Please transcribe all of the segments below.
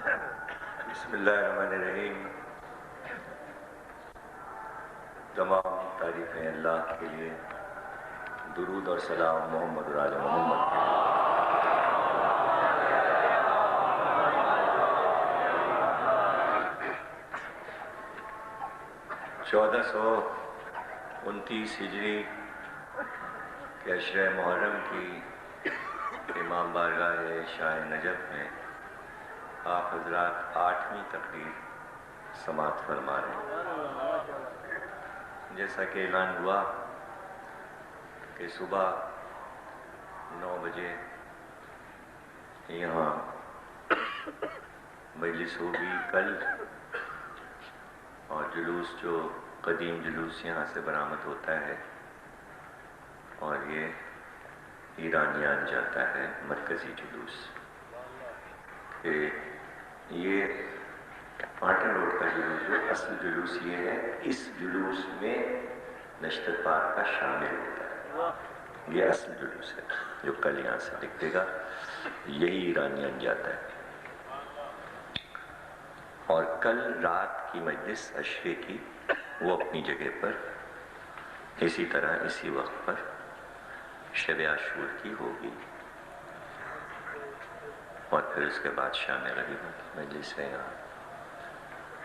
بسم اللہ الرحمن الرحیم. تمام تعریفیں اللہ کے لیے. درود اور سلام محمد اور آل محمد کے لیے. 1429 ہجری کے عشرہ محرم کی امام بارگاہ شاہ نجف میں آپ حضرات 8ویں تقریر سماعت فرما رہے ہیں. جیسا کہ اعلان ہوا کہ صبح 9 بجے یہاں مجلس ہوگی کل، اور جلوس جو قدیم جلوس یہاں سے برآمد ہوتا ہے اور یہ ایرانیان جاتا ہے مرکزی جلوس. کہ یہ پاٹن روڈ کا جلوس جو اصل جلوس یہ ہے، اس جلوس میں نشتر پارک کا شامل ہوتا ہے. یہ اصل جلوس ہے جو کل یہاں سے نکلے گا، یہی ایرانیان جاتا ہے. اور کل رات کی مجلس عشرے کی وہ اپنی جگہ پر اسی طرح اسی وقت پر شب عاشور کی ہوگی، اور پھر اس کے بعد شام غریبہ کی مجلس ہے یہاں.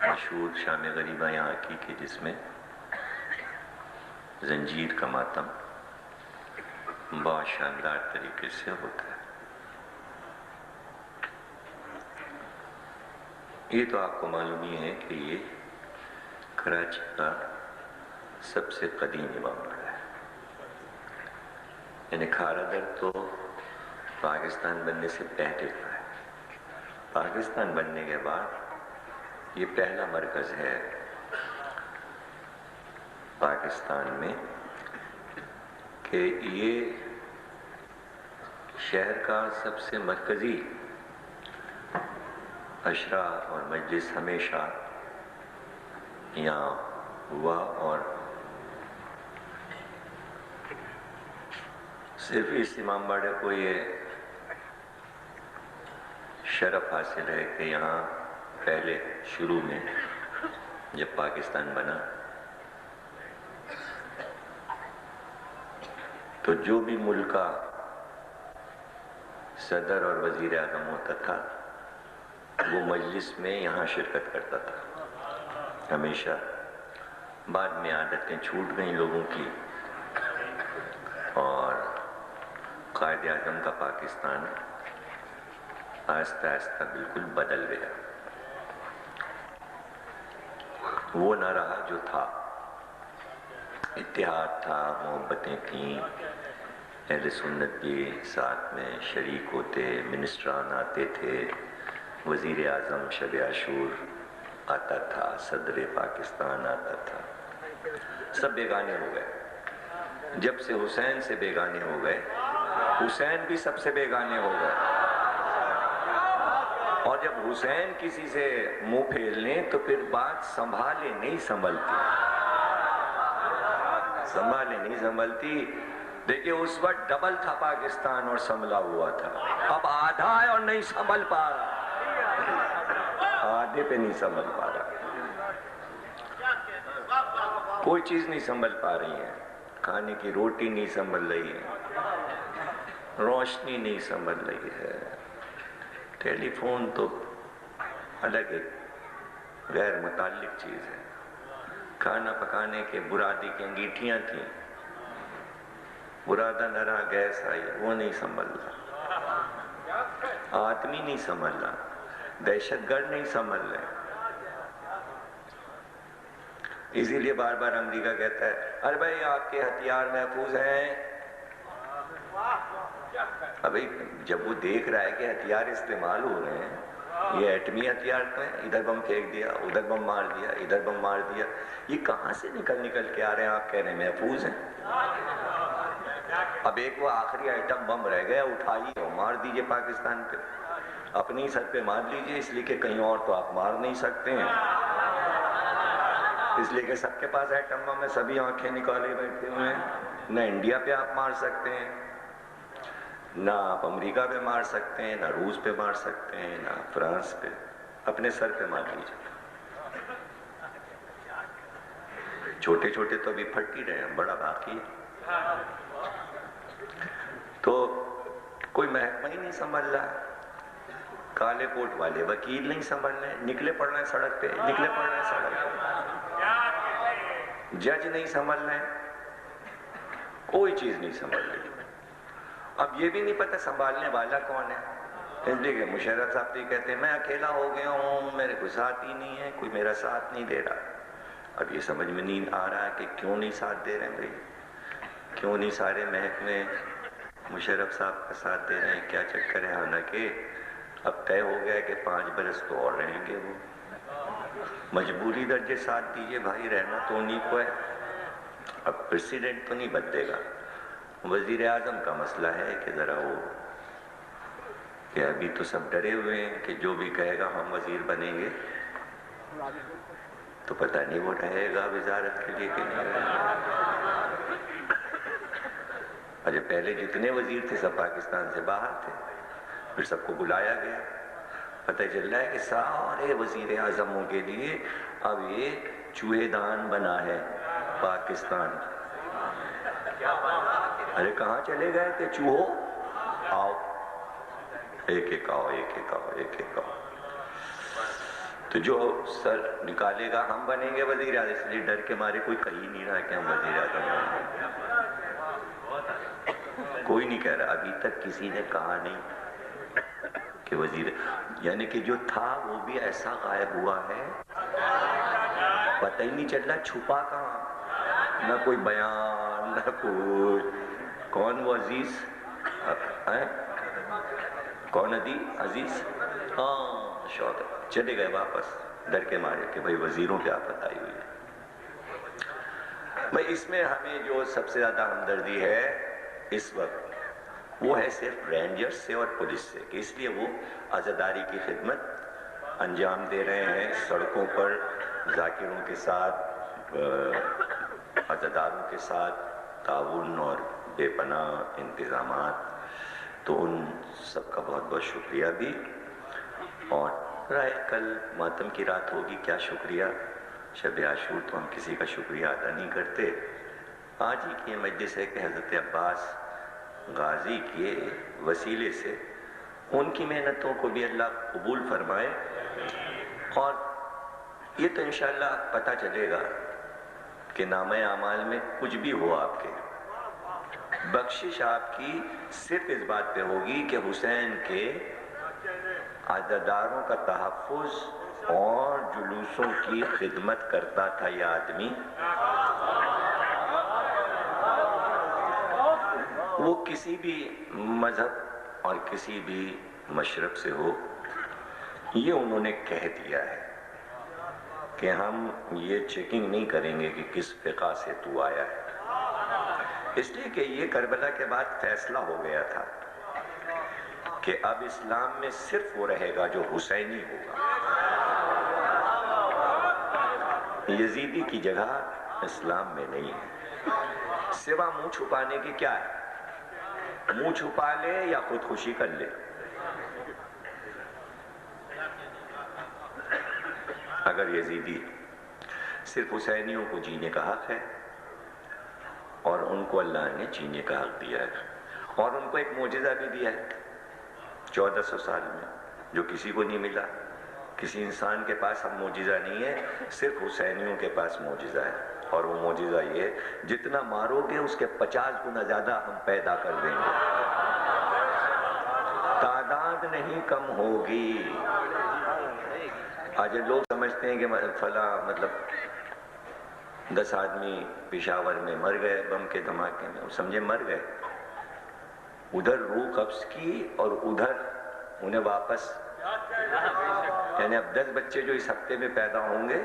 مشہور شام غریبہ یہاں کی کہ جس میں زنجیر کا ماتم بہت شاندار طریقے سے ہوتا ہے. یہ تو آپ کو معلوم ہی ہے کہ یہ کراچی کا سب سے قدیم امام باڑہ ہے. یعنی کھارا در تو پاکستان بننے سے پہلے کا ہے. پاکستان بننے کے بعد یہ پہلا مرکز ہے پاکستان میں کہ یہ شہر کا سب سے مرکزی عشرہ اور مجلس ہمیشہ یہاں ہوا. اور صرف اس امام باڑے کو یہ شرف حاصل ہے کہ یہاں پہلے شروع میں جب پاکستان بنا تو جو بھی ملک کا صدر اور وزیر اعظم ہوتا تھا وہ مجلس میں یہاں شرکت کرتا تھا ہمیشہ. بعد میں عادتیں چھوٹ گئیں لوگوں کی اور قائد اعظم کا پاکستان آہستہ آہستہ بالکل بدل گیا. وہ نہ رہا جو تھا. اتحاد تھا، محبتیں تھیں، اہل سنت بھی ساتھ میں شریک ہوتے، منسٹران آتے تھے، وزیر اعظم شب عاشور آتا تھا، صدر پاکستان آتا تھا. سب بیگانے ہو گئے. جب سے حسین سے بیگانے ہو گئے، حسین بھی سب سے بیگانے ہو گئے. اور جب حسین کسی سے منہ پھیر لیں تو پھر بات سنبھالے نہیں سنبھلتی. سنبھالے نہیں سنبھلتی. دیکھیں اس وقت ڈبل تھا پاکستان اور سنبھلا ہوا تھا. اب آدھا ہے اور نہیں سنبھل پا رہا. آدھے پہ نہیں سنبھل پا رہا. کوئی چیز نہیں سنبھل پا رہی ہے. کھانے کی روٹی نہیں سنبھل رہی ہے، روشنی نہیں سنبھل رہی ہے، ٹیلی فون تو الگ ایک غیر متعلق چیز ہے. کھانا پکانے کے برادی کی انگیٹھیاں تھیں، برادہ نہ رہا، گیس آئی، وہ نہیں سنبھل رہا. آدمی نہیں سنبھل رہا، دہشت گرد نہیں سنبھل رہے. اسی لیے بار بار امریکہ کہتا ہے ارے بھائی آپ کے ہتھیار محفوظ ہیں. ابھی جب وہ دیکھ رہا ہے کہ ہتھیار استعمال ہو رہے ہیں، یہ ایٹمی ہتھیار تو ہیں، ادھر بم پھینک دیا، ادھر بم مار دیا، ادھر بم مار دیا، یہ کہاں سے نکل کے آ رہے ہیں؟ آپ کہہ رہے ہیں محفوظ ہیں. اب ایک وہ آخری ایٹم بم رہ گیا، اٹھائیے اور مار دیجئے پاکستان پہ. اپنی سر پہ مار لیجئے، اس لیے کہ کہیں اور تو آپ مار نہیں سکتے ہیں. اس لیے کہ سب کے پاس ایٹم بم ہے، سبھی آنکھیں نکالے بیٹھے ہوئے ہیں. نہ انڈیا پہ آپ مار سکتے ہیں، نہ آپ امریکہ پہ مار سکتے ہیں، نہ روس پہ مار سکتے ہیں، نہ فرانس پہ. اپنے سر پہ مار لیجیے. چھوٹے چھوٹے تو ابھی پھٹ ہی رہے ہیں، بڑا باقی ہے. تو کوئی محکمہ ہی نہیں سنبھال رہا، کالے کوٹ والے وکیل نہیں سنبھال رہے، نکلے پڑ رہے ہیں سڑک پہ، نکلے پڑ رہے ہیں سڑک پہ. جج نہیں سنبھال رہے، کوئی چیز نہیں سنبھال رہی. اب یہ بھی نہیں پتہ سنبھالنے والا کون ہے. اس لیے کہ مشرف صاحب بھی کہتے ہیں میں اکیلا ہو گیا ہوں، میرے کوئی ساتھ ہی نہیں ہے، کوئی میرا ساتھ نہیں دے رہا. اب یہ سمجھ میں نہیں آ رہا کہ کیوں نہیں ساتھ دے رہے ہیں بھائی، کیوں نہیں سارے محکمے مشرف صاحب کا ساتھ دے رہے ہیں، کیا چکر ہے. حالانکہ اب طے ہو گیا کہ 5 برس تو اور رہیں گے وہ. مجبوری درجے ساتھ دیجئے بھائی، رہنا تو انہیں کو ہے. اب پریسیڈنٹ تو نہیں بدلے گا، وزیر اعظم کا مسئلہ ہے کہ ذرا وہ کہ ابھی تو سب ڈرے ہوئے ہیں کہ جو بھی کہے گا ہم وزیر بنیں گے، تو پتہ نہیں وہ رہے گا وزارت کے لیے کہ نہیں رہے گا. اچھا پہلے جتنے وزیر تھے سب پاکستان سے باہر تھے، پھر سب کو بلایا گیا. پتہ چل رہا ہے کہ سارے وزیر اعظموں کے لیے اب ایک چوہے دان بنا ہے پاکستان. ارے کہاں چلے گئے کہ چوہو آؤ، ایک ایک آؤ، ایک ایک آؤ، ایک ایک آؤ. تو جو سر نکالے گا ہم بنیں گے وزیر اعظم، اس لیے ڈر کے مارے کوئی کہہ ہی نہیں رہا کہ ہم وزیر اعظم بنیں گے. کوئی نہیں کہہ رہا، ابھی تک کسی نے کہا نہیں کہ وزیر، یعنی کہ جو تھا وہ بھی ایسا غائب ہوا ہے پتہ ہی نہیں چل رہا چھپا کہاں. نہ کوئی بیان، نہ کوئی. کون وہ عزیز ہے؟ کون عزیز؟ ہاں شوق چلے گئے واپس ڈر کے مارے کہ بھئی وزیروں پہ آفت آئی ہوئی ہے. بھئی اس میں ہمیں جو سب سے زیادہ ہمدردی ہے اس وقت وہ ہے صرف رینجرز سے اور پولیس سے، کہ اس لیے وہ عزاداری کی خدمت انجام دے رہے ہیں. سڑکوں پر ذاکروں کے ساتھ، عزاداروں کے ساتھ تعاون اور بے پناہ انتظامات، تو ان سب کا بہت بہت شکریہ بھی. اور رائے کل ماتم کی رات ہوگی، کیا شکریہ. شب عاشور تو ہم کسی کا شکریہ ادا نہیں کرتے. آج ہی کی مجلس ہے کہ حضرت عباس غازی کے وسیلے سے ان کی محنتوں کو بھی اللہ قبول فرمائے. اور یہ تو انشاءاللہ پتہ چلے گا کہ نامہ اعمال میں کچھ بھی ہو آپ کے، بخشش آپ کی صرف اس بات پہ ہوگی کہ حسین کے عزاداروں کا تحفظ اور جلوسوں کی خدمت کرتا تھا یہ آدمی. وہ کسی بھی مذہب اور کسی بھی مشرب سے ہو، یہ انہوں نے کہہ دیا ہے کہ ہم یہ چیکنگ نہیں کریں گے کہ کس فقہ سے تو آیا ہے. اس لیے کہ یہ کربلا کے بعد فیصلہ ہو گیا تھا کہ اب اسلام میں صرف وہ رہے گا جو حسینی ہوگا. یزیدی کی جگہ اسلام میں نہیں ہے. سوا منہ چھپانے کی کیا ہے، منہ چھپا لے یا خودکشی کر لے. اگر یزیدی صرف حسینیوں کو جینے کا حق ہے اور ان کو اللہ نے جینے کا حق دیا ہے، اور ان کو ایک معجزہ بھی دیا ہے 1400 سال میں جو کسی کو نہیں ملا. کسی انسان کے پاس اب معجزہ نہیں ہے، صرف حسینیوں کے پاس معجزہ ہے. اور وہ معجزہ یہ ہے جتنا مارو گے اس کے 50 گنا زیادہ ہم پیدا کر دیں گے. تعداد نہیں کم ہوگی. آج لوگ سمجھتے ہیں کہ فلاں مطلب 10 آدمی پشاور میں مر گئے بم کے دھماکے میں، سمجھے مر گئے. ادھر روح قبض کی اور ادھر انہیں واپس، یعنی اب 10 بچے جو اس ہفتے میں پیدا ہوں گے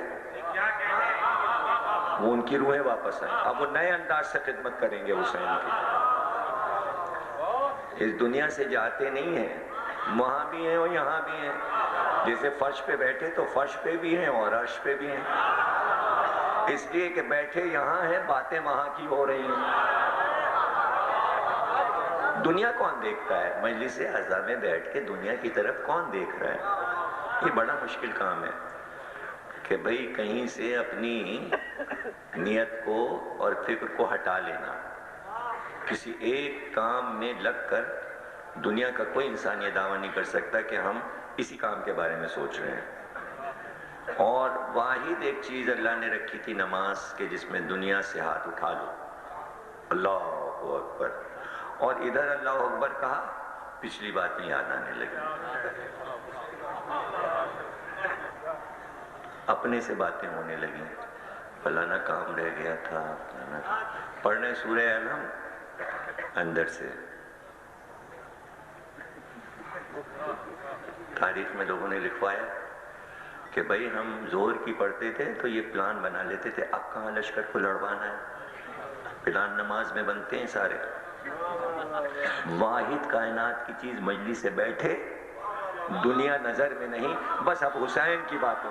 وہ ان کی روحیں واپس آئیں. اب وہ نئے انداز سے خدمت کریں گے حسین کی. اس دنیا سے جاتے نہیں ہیں، وہاں بھی ہیں اور یہاں بھی ہیں. جیسے فرش پہ بیٹھے تو فرش پہ بھی ہیں اور عرش پہ بھی ہیں، اس لیے کہ بیٹھے یہاں ہیں باتیں وہاں کی ہو رہی ہیں. دنیا کون دیکھتا ہے؟ مجلس اعظم میں بیٹھ کے دنیا کی طرف کون دیکھ رہا ہے؟ یہ بڑا مشکل کام ہے کہ بھئی کہیں سے اپنی نیت کو اور فکر کو ہٹا لینا. کسی ایک کام میں لگ کر دنیا کا کوئی انسان یہ دعویٰ نہیں کر سکتا کہ ہم اسی کام کے بارے میں سوچ رہے ہیں. اور واحد ایک چیز اللہ نے رکھی تھی نماز کے، جس میں دنیا سے ہاتھ اٹھا لو، اللہ اکبر، اور ادھر اللہ اکبر کہا، پچھلی باتیں یاد آنے لگی، اپنے سے باتیں ہونے لگیں، فلانا کام رہ گیا تھا، پڑھنے سورہ الحم اندر سے. تاریخ میں لوگوں نے لکھوایا کہ بھئی ہم زور کی پڑھتے تھے تو یہ پلان بنا لیتے تھے، اب کہاں لشکر کو لڑوانا ہے، پلان نماز میں بنتے ہیں سارے. واحد کائنات کی چیز مجلس سے بیٹھے، دنیا نظر میں نہیں، بس اب حسین کی باتیں،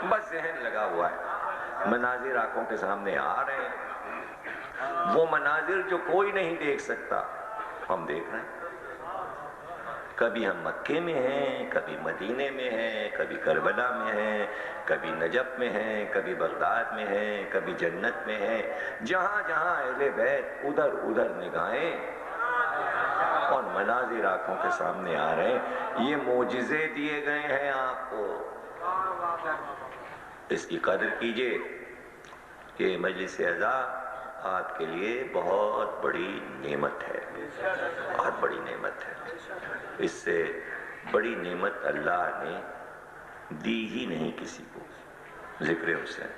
بس ذہن لگا ہوا ہے، مناظر آنکھوں کے سامنے آ رہے ہیں، وہ مناظر جو کوئی نہیں دیکھ سکتا ہم دیکھ رہے ہیں. کبھی ہم مکے میں ہیں، کبھی مدینے میں ہیں، کبھی کربلا میں ہیں، کبھی نجف میں ہیں، کبھی بغداد میں ہیں، کبھی جنت میں ہیں. جہاں جہاں اہل بیت، ادھر ادھر نگاہیں اور مناظر آنکھوں کے سامنے آ رہے ہیں. یہ معجزے دیے گئے ہیں آپ کو، اس کی قدر کیجئے کہ مجلس اعزا آپ کے لیے بہت بڑی نعمت ہے، بہت بڑی نعمت ہے. اس سے بڑی نعمت اللہ نے دی ہی نہیں کسی کو، ذکر حسین.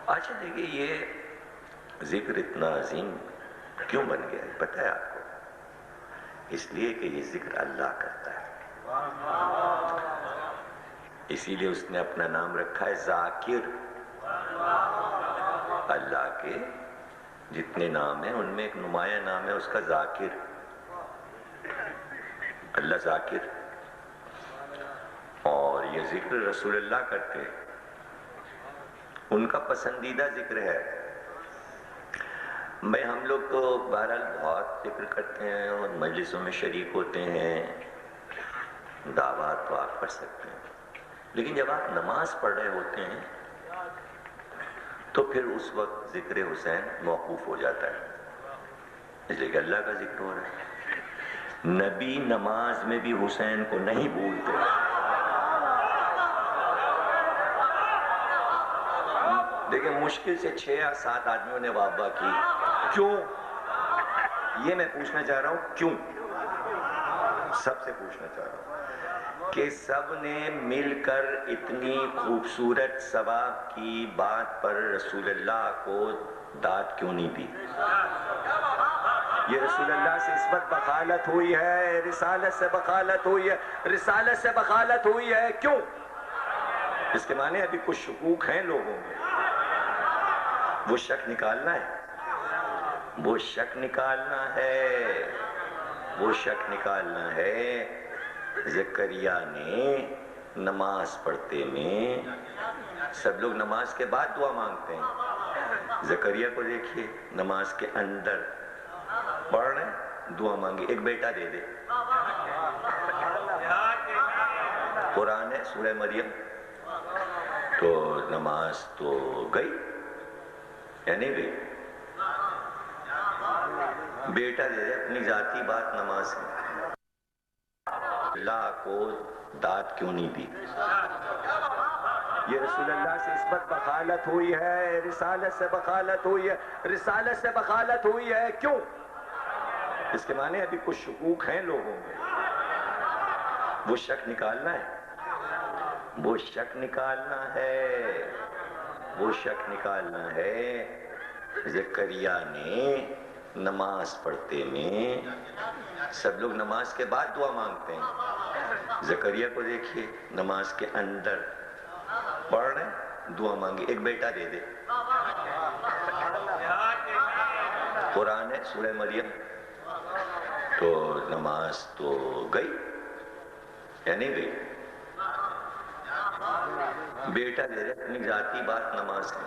اچھا دیکھیے، یہ ذکر اتنا عظیم کیوں بن گیا ہے پتہ ہے آپ کو؟ اس لیے کہ یہ ذکر اللہ کرتا ہے، اسی لیے اس نے اپنا نام رکھا ہے ذاکر. اللہ کے جتنے نام ہیں ان میں ایک نمایاں نام ہے اس کا ذاکر. اللہ ذاکر. اور یہ ذکر رسول اللہ کرتے ہیں، ان کا پسندیدہ ذکر ہے. میں ہم لوگ تو بہرحال بہت ذکر کرتے ہیں اور مجلسوں میں شریک ہوتے ہیں، دعوات تو آپ پڑھ سکتے ہیں، لیکن جب آپ نماز پڑھ رہے ہوتے ہیں تو پھر اس وقت ذکر حسین موقوف ہو جاتا ہے، اس لیے کہ اللہ کا ذکر ہو رہا ہے. نبی نماز میں بھی حسین کو نہیں بھولتے. دیکھیں مشکل سے 6 یا 7 آدمیوں نے واہ واہ کی، کیوں؟ یہ میں پوچھنا چاہ رہا ہوں، کیوں؟ سب سے پوچھنا چاہ رہا ہوں کہ سب نے مل کر اتنی خوبصورت ثواب کی بات پر رسول اللہ کو داد کیوں نہیں دی؟ یہ رسول اللہ سے اس وقت بخالت ہوئی ہے، رسالت سے بخالت ہوئی ہے، رسالت سے بخالت ہوئی ہے، کیوں؟ اس کے معنی ابھی کچھ شکوک ہیں لوگوں میں، وہ شک نکالنا ہے، وہ شک نکالنا ہے، وہ شک نکالنا ہے. زکریا نے نماز پڑھتے میں، سب لوگ نماز کے بعد دعا مانگتے ہیں، زکریا کو دیکھیے نماز کے اندر پڑھ رہے ہیں، دعا مانگی، ایک بیٹا دے دے. قرآن ہے سورہ مریم، تو نماز تو گئی یا نہیں گئی؟ بیٹا دے دے، اپنی ذاتی بات نماز میں، اللہ کو داد کیوں نہیں دی؟ یہ رسول اللہ سے اس وقت بخالت ہوئی ہے، رسالت سے بخالت ہوئی ہے، رسالت سے بخالت ہوئی ہے، کیوں؟ اس کے معنی ابھی کچھ شکوک ہیں لوگوں میں، وہ شک نکالنا ہے، وہ شک نکالنا ہے، وہ شک نکالنا ہے. زکریا نے نماز پڑھتے میں، سب لوگ نماز کے بعد دعا مانگتے ہیں، زکریا کو دیکھیے نماز کے اندر پڑھ رہے ہیں، دعا مانگی، ایک بیٹا دے دے. قرآن ہے سورہ مریم، تو نماز تو گئی یا نہیں گئی؟ بیٹا دے دے، اپنی ذاتی بات نماز میں.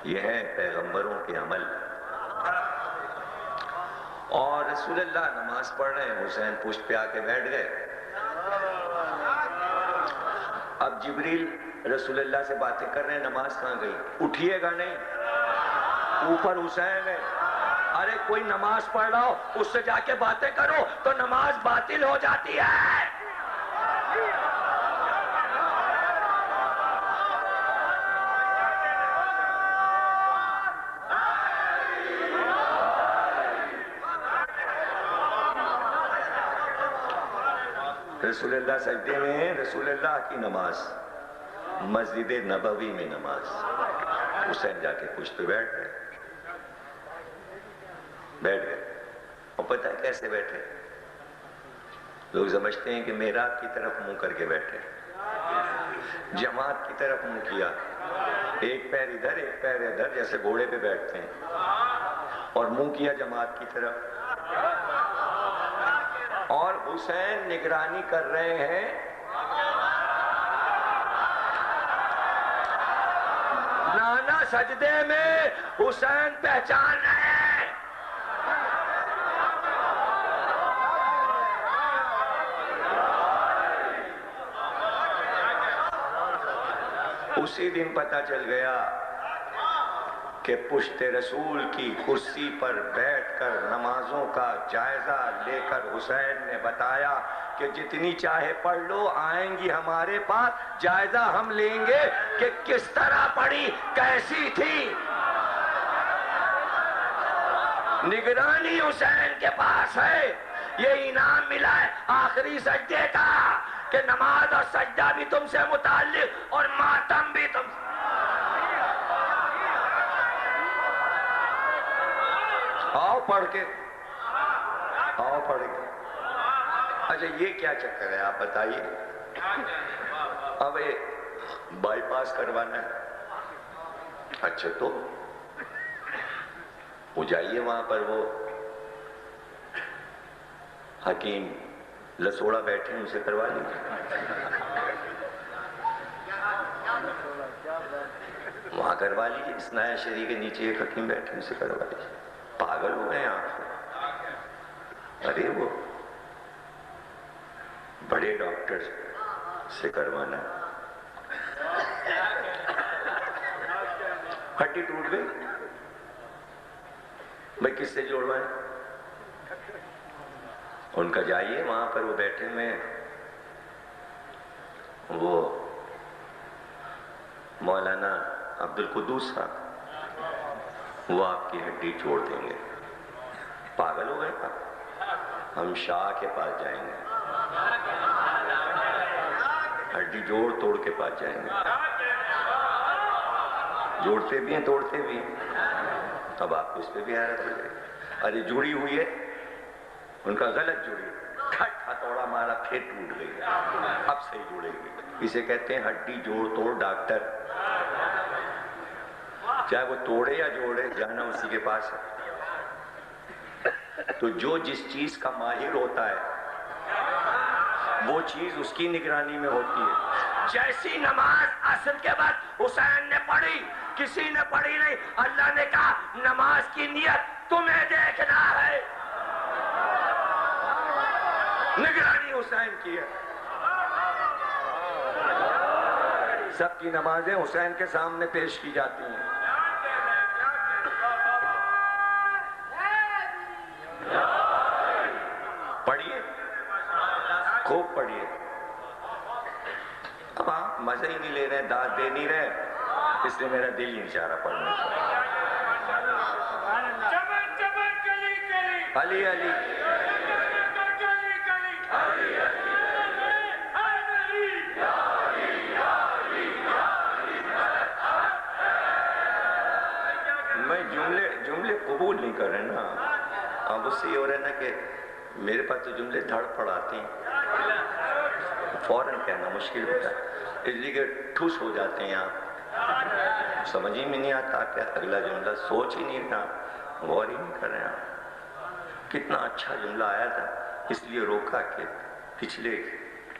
یہ ہے پیغمبروں کے عمل. اور رسول اللہ نماز پڑھ رہے ہیں، حسین پشت پہ آ کے بیٹھ گئے۔ اب جبریل رسول اللہ سے باتیں کر رہے ہیں، نماز کہاں گئی؟ اٹھیے گا نہیں، اوپر حسین ہے۔ ارے کوئی نماز پڑھ رہا ہو اس سے جا کے باتیں کرو تو نماز باطل ہو جاتی ہے۔ رسول اللہ سجدے میں ہیں، رسول اللہ کی نماز، مسجد نبوی میں نماز، حسین جا کے پشت پہ بیٹھ گئے۔ اور پتہ ہے کیسے بیٹھے؟ لوگ سمجھتے ہیں کہ محراب کی طرف منہ کر کے بیٹھے، جماعت کی طرف منہ کیا، ایک پیر ادھر ایک پیر ادھر جیسے گھوڑے پہ بیٹھتے ہیں، اور منہ کیا جماعت کی طرف، اور حسین نگرانی کر رہے ہیں۔ نانا سجدے میں، حسین پہچان رہے ہیں۔ اسی دن پتہ چل گیا کہ پشت رسول کی کرسی پر بیٹھ کر نمازوں کا جائزہ لے کر حسین نے بتایا کہ جتنی چاہے پڑھ لو، آئیں گی ہمارے پاس، جائزہ ہم لیں گے کہ کس طرح پڑھی، کیسی تھی۔ نگرانی حسین کے پاس ہے، یہ انعام ملا ہے آخری سجدے کا کہ نماز اور سجدہ بھی تم سے متعلق اور ماتم بھی تم سے۔ آؤ پڑھ کے، آؤ پڑھ کے۔ اچھا یہ کیا چکر ہے آپ بتائیے؟ اب بائی پاس کروانا ہے، اچھا تو وہ جائیے وہاں پر، وہ حکیم لسوڑا بیٹھے ہیں، اسے کروا لیجیے، وہاں کروا لیجیے، اسنایا شریع کے نیچے ایک حکیم بیٹھے ہیں، اسے کروا لیجیے۔ پاگل ہو گئے آپ؟ ارے وہ بڑے ڈاکٹر سے کروانا، ہڈی ٹوٹ گئی، بھائی کس سے جوڑوائیں؟ ان کا جائیے وہاں پر، وہ بیٹھے ہوئے ہیں، وہ مولانا عبدالقدوس صاحب، وہ آپ کی ہڈی چھوڑ دیں گے۔ پاگل ہو گئے آپ؟ ہم شاہ کے پاس جائیں گے، ہڈی جوڑ توڑ کے پاس جائیں گے، جوڑتے بھی ہیں توڑتے بھی ہیں۔ اب آپ کو اس پہ بھی حیرت ہو جائے گی، ارے جڑی ہوئی ہے، ان کا غلط جڑی، کھٹ ہتھوڑا مارا پھر ٹوٹ گئی، اب صحیح جڑے گی۔ اسے کہتے ہیں ہڈی جوڑ توڑ ڈاکٹر، چاہے وہ توڑے یا جوڑے، جانا اسی کے پاس ہے۔ تو جو جس چیز کا ماہر ہوتا ہے وہ چیز اس کی نگرانی میں ہوتی ہے۔ جیسی نماز عصر کے بعد حسین نے پڑھی، کسی نے پڑھی نہیں، اللہ نے کہا نماز کی نیت تمہیں دیکھنا ہے، نگرانی حسین کی ہے۔ سب کی نمازیں حسین کے سامنے پیش کی جاتی ہیں۔ پڑھیے، خوب پڑھیے۔ اب آپ مزہ ہی نہیں لے رہے، داد دے نہیں رہے، اس لیے میرا دل نہیں چاہ رہا پڑھنے کا۔ علی علی میں جملے قبول نہیں کر رہے نا، اب اس سے یہ ہو رہا ہے نا کہ میرے پاس تو جملے دھڑ پڑ آتے ہیں، فوراً کہنا مشکل ہوتا ہے، اس لیے کہ ٹھوس ہو جاتے ہیں آپ، سمجھ ہی میں نہیں آتا کہ اگلا جملہ، سوچ ہی نہیں رہا، غور ہی نہیں کر رہے آپ۔ کتنا اچھا جملہ آیا تھا، اس لیے روکا کہ پچھلے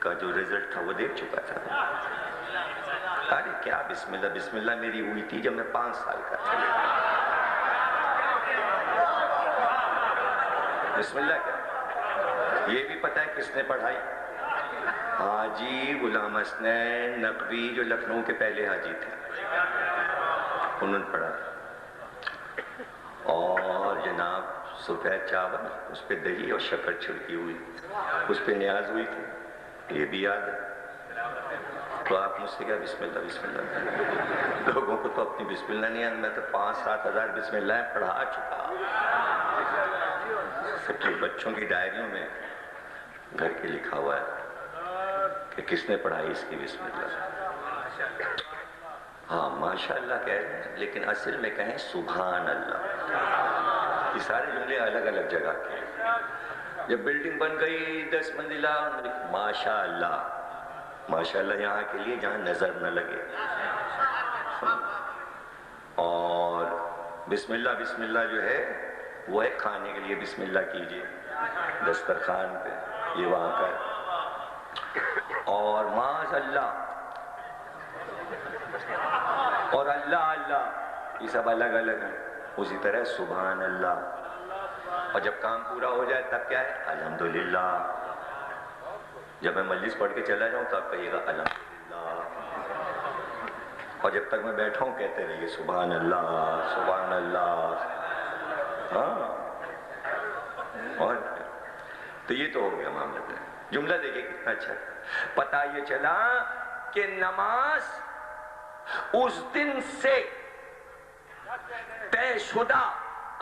کا جو رزلٹ تھا وہ دیکھ چکا تھا۔ ارے کیا بسم اللہ میری ہوئی تھی جب میں 5 سال کا تھا۔ بسم اللہ کیا؟ یہ بھی پتہ ہے کس نے پڑھائی؟ حاجی غلام حسنین نقوی جو لکھنؤ کے پہلے حاجی تھے، انہوں نے پڑھا. اور جناب سفید چاول، اس پہ دہی اور شکر چھڑکی ہوئی، اس پہ نیاز ہوئی تھی، یہ بھی یاد ہے. تو آپ مجھ سے کیا بسم اللہ بسم اللہ؟ لوگوں کو تو اپنی بسم اللہ نہیں آتی، میں تو 5-7 ہزار بسم اللہ پڑھا چکا. سب کے بچوں کی ڈائریوں میں گھر کے لکھا ہوا ہے کہ کس نے پڑھائی اس کی بسم اللہ. ہاں ماشاء اللہ کہہ رہے ہیں، لیکن اصل میں کہیں سبحان اللہ. یہ سارے جملے الگ الگ جگہ کے. جب بلڈنگ بن گئی 10 منزلہ، ماشاء اللہ، ماشاء اللہ یہاں کے لیے جہاں نظر نہ لگے. اور بسم اللہ جو ہے وہ ہے کھانے کے لیے بسم اللہ کیجئے دسترخوان پہ، یہ وہاں کا ہے. اور معاذ اللہ اور اللہ اللہ، یہ سب الگ الگ ہیں. اسی طرح سبحان اللہ. اور جب کام پورا ہو جائے تب کیا ہے؟ الحمدللہ. جب میں مجلس پڑھ کے چلا جاؤں تو آپ کہیے گا الحمدللہ. اور جب تک میں بیٹھا ہوں کہتے رہیے سبحان اللہ سبحان اللہ. ہاں اور تو یہ تو ہو گیا معاملہ. جملہ دیکھیں کتنا اچھا ہے. پتہ یہ چلا کہ نماز اس دن سے طے شدہ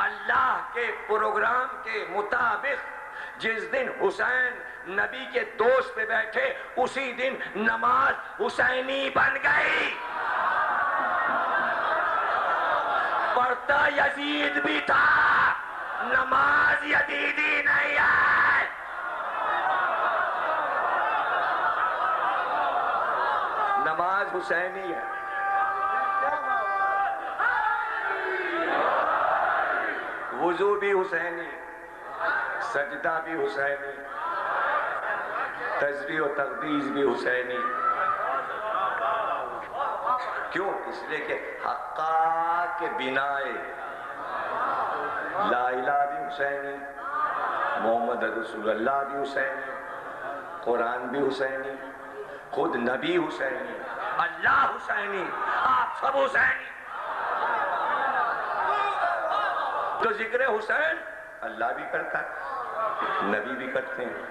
اللہ کے پروگرام کے مطابق جس دن حسین نبی کے دوست پہ بیٹھے اسی دن نماز حسینی بن گئی. پڑھتا یزید بھی تھا، نماز یزیدی نہیں ہے. نماز حسینی ہے. وضو بھی حسینی، سجدہ بھی حسینی، تسبیح و تقدیس بھی حسینی. کیوں؟ اس لیے کہ حقا کے بنائے لا الہ بھی حسینی، محمد رسول اللہ بھی حسینی، قرآن بھی حسینی، خود نبی حسینی، اللہ حسینی، آپ سب حسینی. تو ذکر حسین اللہ بھی کرتا ہے، نبی بھی کرتے ہیں،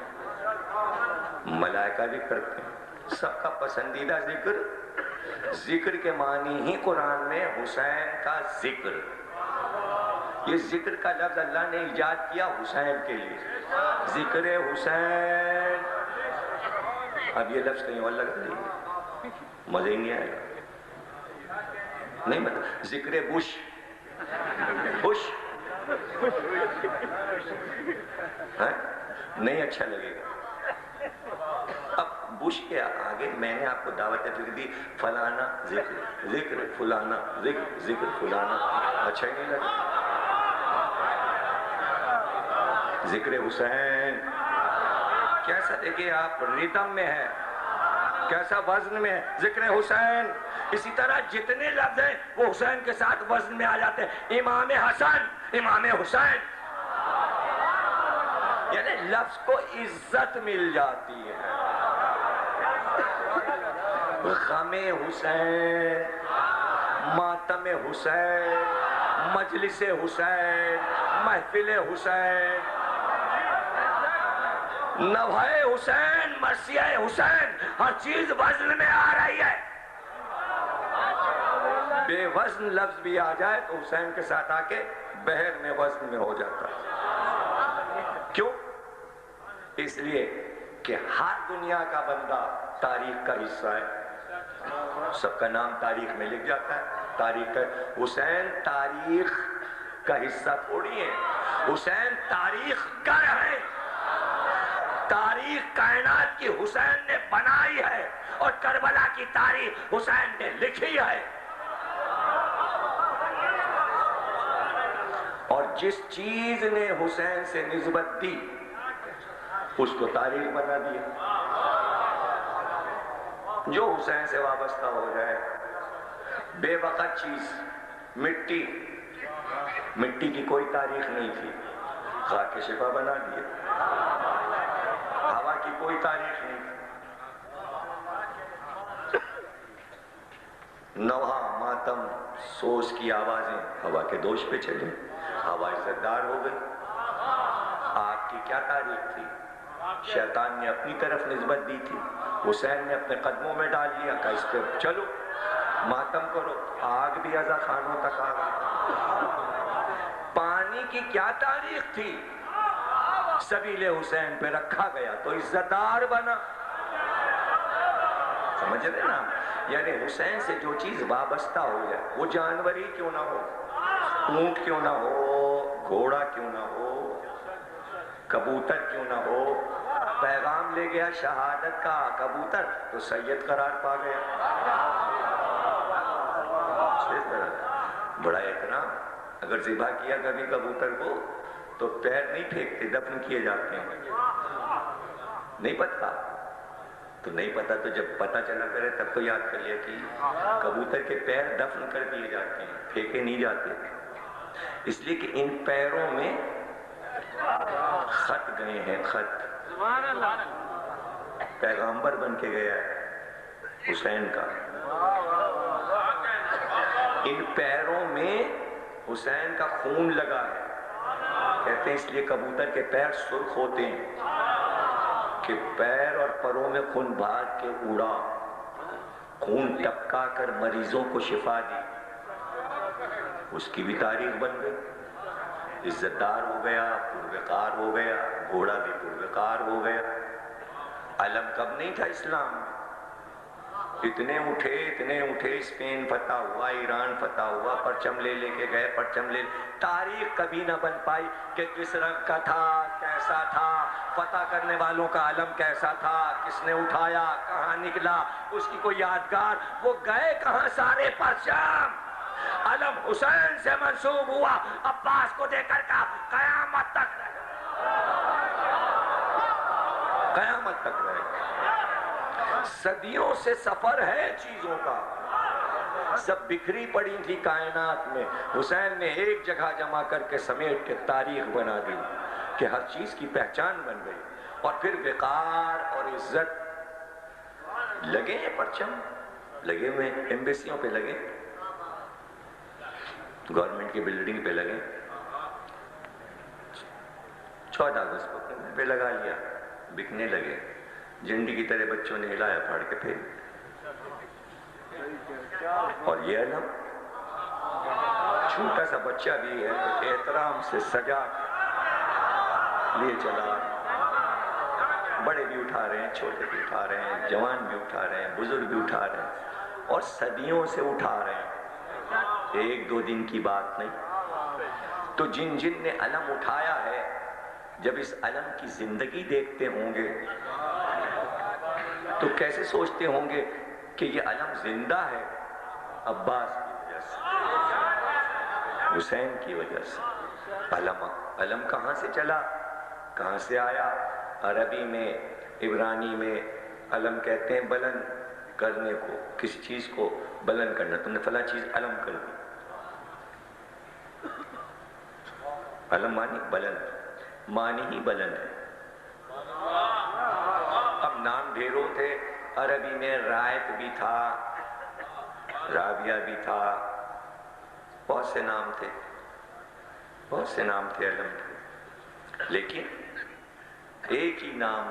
ملائکہ بھی کرتے ہیں. سب کا پسندیدہ ذکر کے معنی ہی قرآن میں حسین کا ذکر. یہ ذکر کا لفظ اللہ نے ایجاد کیا حسین کے لیے، ذکر حسین. اب یہ لفظ کہیں اور لگ رہی ہے، مزے ہی نہیں آئے گا. نہیں مطلب ذکر بش نہیں اچھا لگے گا. اب بش کے آگے میں نے آپ کو دعوت لکھ دی فلانا ذکر فلانا ذکر فلانا، اچھا ہی نہیں لگا. ذکر حسین کیسا دیکھیں آپ ریتم میں ہے، کیسا وزن میں ہے ذکر حسین. اسی طرح جتنے لفظ ہیں وہ حسین کے ساتھ وزن میں آ جاتے ہیں. امام حسن، امام حسین، یعنی لفظ کو عزت مل جاتی ہے. غم حسین، ماتم حسین، مجلس حسین، محفل حسین، نوحہ حسین، مرثیہ حسین، ہر چیز وزن میں آ رہی ہے. بے وزن لفظ بھی آ جائے تو حسین کے ساتھ آ کے بحر میں وزن میں ہو جاتا ہے. کیوں؟ اس لیے کہ ہر دنیا کا بندہ تاریخ کا حصہ ہے. سب کا نام تاریخ میں لکھ جاتا ہے. تاریخ کا حسین تاریخ کا حصہ تھوڑی ہے. حسین تاریخ کا ہے. تاریخ کائنات کی حسین نے بنائی ہے اور کربلا کی تاریخ حسین نے لکھی ہے. اور جس چیز نے حسین سے نسبت دی اس کو تاریخ بنا دیا. جو حسین سے وابستہ ہو جائے، بے وقت چیز، مٹی کی کوئی تاریخ نہیں تھی. خاک شفا بنا دیے. ہوا کی کوئی تاریخ نہیں. نوحہ ماتم سوز کی آوازیں ہوا کے دوش پہ چلے. ہوا عزت دار ہو گئی. آگ کی کیا تاریخ تھی؟ شیطان نے اپنی طرف نسبت دی تھی. حسین نے اپنے قدموں میں ڈال لیا کہ اس پہ چلو ماتم کرو. آگ بھی عزا خانوں تک آ گئی. پانی کی کیا تاریخ تھی؟ سبیل حسین پہ رکھا گیا تو عزت دار بنا. سمجھ رہے نا؟ یعنی حسین سے جو چیز وابستہ ہو جائے، وہ جانور ہی کیوں نہ ہو، اونٹ کیوں نہ ہو، گھوڑا کیوں نہ ہو، کبوتر کیوں نہ ہو. پیغام لے گیا شہادت کا کبوتر تو سید قرار پا گیا. بڑا احترام. اگر ذبح کیا کبھی کبوتر کو تو پیر نہیں پھینکتے، دفن کیے جاتے ہیں. نہیں پتا تو نہیں پتا، تو جب پتا چلا کرے تب تو یاد کر لیا کہ کبوتر کے پیر دفن کر دیے جاتے ہیں، پھینکے نہیں جاتے. اس لیے کہ ان پیروں میں خط گئے ہیں. خط پیغامبر بن کے گیا ہے حسین کا. ان پیروں میں حسین کا خون لگا ہے. کہتے ہیں اس لیے کبوتر کے پیر سرخ ہوتے ہیں کہ پیر اور پروں میں خون بھار کے اڑا، خون ٹپکا کر مریضوں کو شفا دی. اس کی بھی تاریخ بن گئی. عزت دار ہو گیا، پروقار ہو گیا، گھوڑا بھی پروقار ہو گیا. علم کب نہیں تھا اسلام میں. اتنے اٹھے، اسپین فتح ہوا، ایران فتح ہوا، پرچم لے کے گئے، پرچم لے. تاریخ کبھی نہ بن پائی کہ کس رنگ کا تھا، کیسا تھا، فتح کرنے والوں کا علم کیسا تھا، کس نے اٹھایا، کہاں نکلا، اس کی کوئی یادگار. وہ گئے کہاں سارے پرچم. علم حسین سے منسوب ہوا، عباس کو دے کر کا قیامت تک رہے. قیامت تک رہے. صدیوں سے سفر ہے چیزوں کا. سب بکھری پڑی تھی کائنات میں، حسین نے ایک جگہ جمع کر کے سمیٹ کے تاریخ بنا دی کہ ہر چیز کی پہچان بن گئی. اور پھر وقار اور عزت لگے ہیں. پرچم لگے ہوئے ہیں، ایمبیسیوں پہ لگے، گورنمنٹ کی بلڈنگ پہ لگے. 14 اگست کو پہ لگا لیا، بکنے لگے. جھنڈی کی طرح بچوں نے ہلایا پھاڑ کے پھر. اور یہ علم چھوٹا سا بچہ بھی ہے تو احترام سے سجا لیے چلا. بڑے بھی اٹھا رہے ہیں، چھوٹے بھی اٹھا رہے ہیں، جوان بھی اٹھا رہے ہیں، بزرگ بھی اٹھا رہے ہیں، اور صدیوں سے اٹھا رہے ہیں. ایک دو دن کی بات نہیں. تو جن نے علم اٹھایا ہے، جب اس علم کی زندگی دیکھتے ہوں گے تو کیسے سوچتے ہوں گے کہ یہ علم زندہ ہے. عباس کی وجہ سے، حسین کی وجہ سے. علم کہاں سے چلا، کہاں سے آیا؟ عربی میں، عبرانی میں علم کہتے ہیں بلند کرنے کو، کسی چیز کو بلند کرنا. تم نے فلاں چیز علم کر دی. علم مانی بلند، مانی ہی بلند ہے. اب نام ڈھیروں تھے. عربی میں رائت بھی تھا، رابیہ بھی تھا، بہت سے نام تھے، بہت سے نام تھے، علم تھے. لیکن ایک ہی نام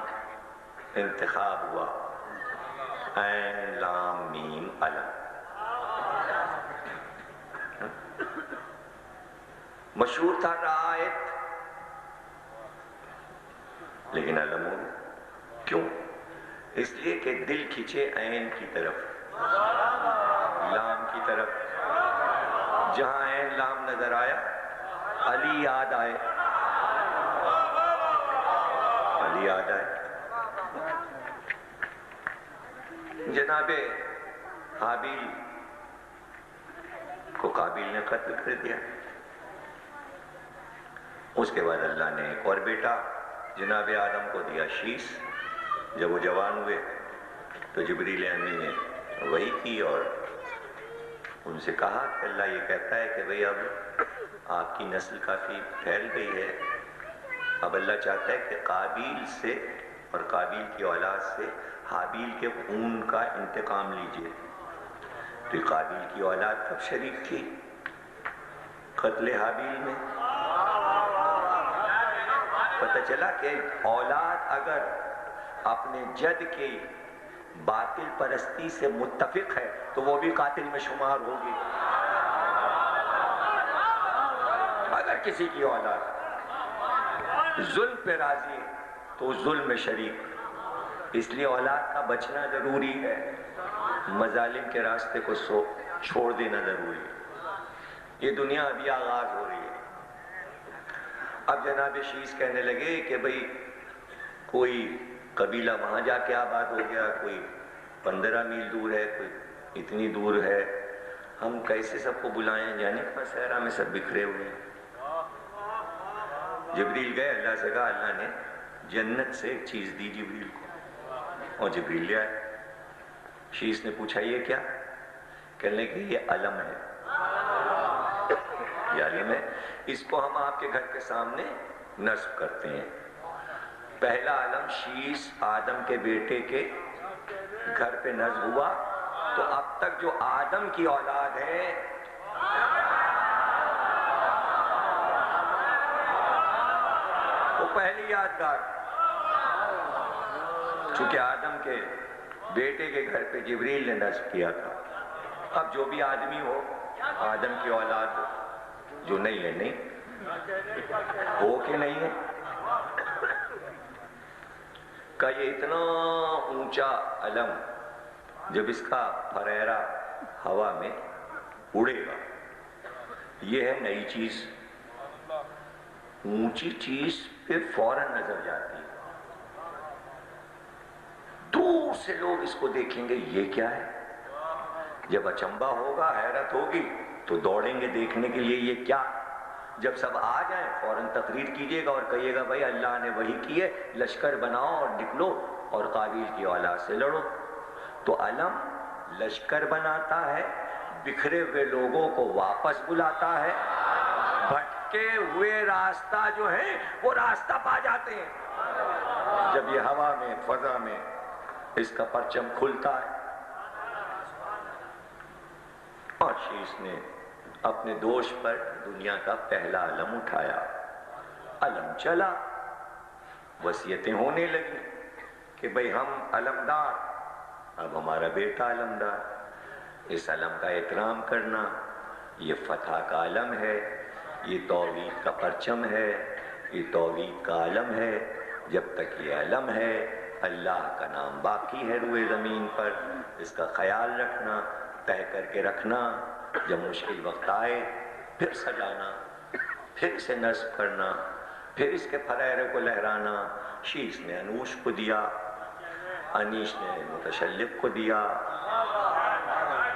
انتخاب ہوا، عین لام میم علم. مشہور تھا رائت، لیکن علم ہو گیا. کیوں؟ اس لیے کہ دل کھینچے عین کی طرف، لام کی طرف. جہاں عین لام نظر آیا علی یاد آئے، علی یاد آئے. جناب حابیل کو قابیل نے قتل کر دیا. اس کے بعد اللہ نے ایک اور بیٹا جناب آدم کو دیا، شیش. جب وہ جوان ہوئے تو جبریل امین نے وحی کی اور ان سے کہا کہ اللہ یہ کہتا ہے کہ بھئی اب آپ کی نسل کافی پھیل گئی ہے، اب اللہ چاہتا ہے کہ قابیل سے اور قابیل کی اولاد سے حابیل کے خون کا انتقام لیجئے. تو قابیل کی اولاد کب شریک تھی؟ قتل حابیل میں. پتہ چلا کہ اولاد اگر اپنے جد کی باطل پرستی سے متفق ہے تو وہ بھی قاتل میں شمار ہوگی. اگر کسی کی اولاد ظلم پہ راضی ہے تو ظلم میں شریک. اس لیے اولاد کا بچنا ضروری ہے، مظالم کے راستے کو چھوڑ دینا ضروری ہے. یہ دنیا ابھی آغاز ہو رہی ہے. اب جناب شیس کہنے لگے کہ بھئی کوئی قبیلہ وہاں جا کے آباد ہو گیا، کوئی 15 میل دور ہے، کوئی اتنی دور ہے، ہم کیسے سب کو بلائیں؟ جانے کا صحرا میں سب بکھرے ہوئے ہیں. جبریل گئے، اللہ سے کہا، اللہ نے جنت سے ایک چیز دی جبریل کو، اور جبریل لے آئے. شیس نے پوچھا یہ کیا؟ کہنے لگے یہ علم ہے، یہ علم ہے، اس کو ہم آپ کے گھر کے سامنے نصب کرتے ہیں. پہلا علم شیس آدم کے بیٹے کے گھر پہ نصب ہوا، تو اب تک جو آدم کی اولاد ہے وہ پہلی یادگار، چونکہ آدم کے بیٹے کے گھر پہ جبریل نے نصب کیا تھا. اب جو بھی آدمی ہو، آدم کی اولاد ہو، جو نہیں ہے نہیں ہو کہ نہیں ہے. کا یہ اتنا اونچا علم جب اس کا پھریرا ہوا میں اڑے گا، یہ ہے نئی چیز. اونچی چیز پہ فوراً نظر جاتی ہے، دور سے لوگ اس کو دیکھیں گے یہ کیا ہے. جب اچنبا ہوگا، حیرت ہوگی، تو دوڑیں گے دیکھنے کے لیے یہ کیا. جب سب آ جائیں فوراً تقریر کیجئے گا اور کہیے گا بھائی اللہ نے وحی کی ہے، لشکر بناؤ اور نکلو اور قابیل کی اولاد سے لڑو. تو علم لشکر بناتا ہے، بکھرے ہوئے لوگوں کو واپس بلاتا ہے، بھٹکے ہوئے راستہ جو ہے وہ راستہ پا جاتے ہیں. جب یہ ہوا میں، فضا میں اس کا پرچم کھلتا ہے. اور شیس نے اپنے دوش پر دنیا کا پہلا علم اٹھایا. علم چلا، وصیتیں ہونے لگی کہ بھئی ہم علمدار، اب ہمارا بیٹا علمدار. اس علم کا احترام کرنا، یہ فتح کا علم ہے، یہ توحید کا پرچم ہے، یہ توحید کا علم ہے. جب تک یہ علم ہے، اللہ کا نام باقی ہے روئے زمین پر. اس کا خیال رکھنا، طے کر کے رکھنا، جب مشکل وقت آئے پھر سجانا، پھر اسے نصب کرنا، پھر اس کے پھریرے کو لہرانا. شیس نے انوش کو دیا، انیش نے متشلق کو دیا،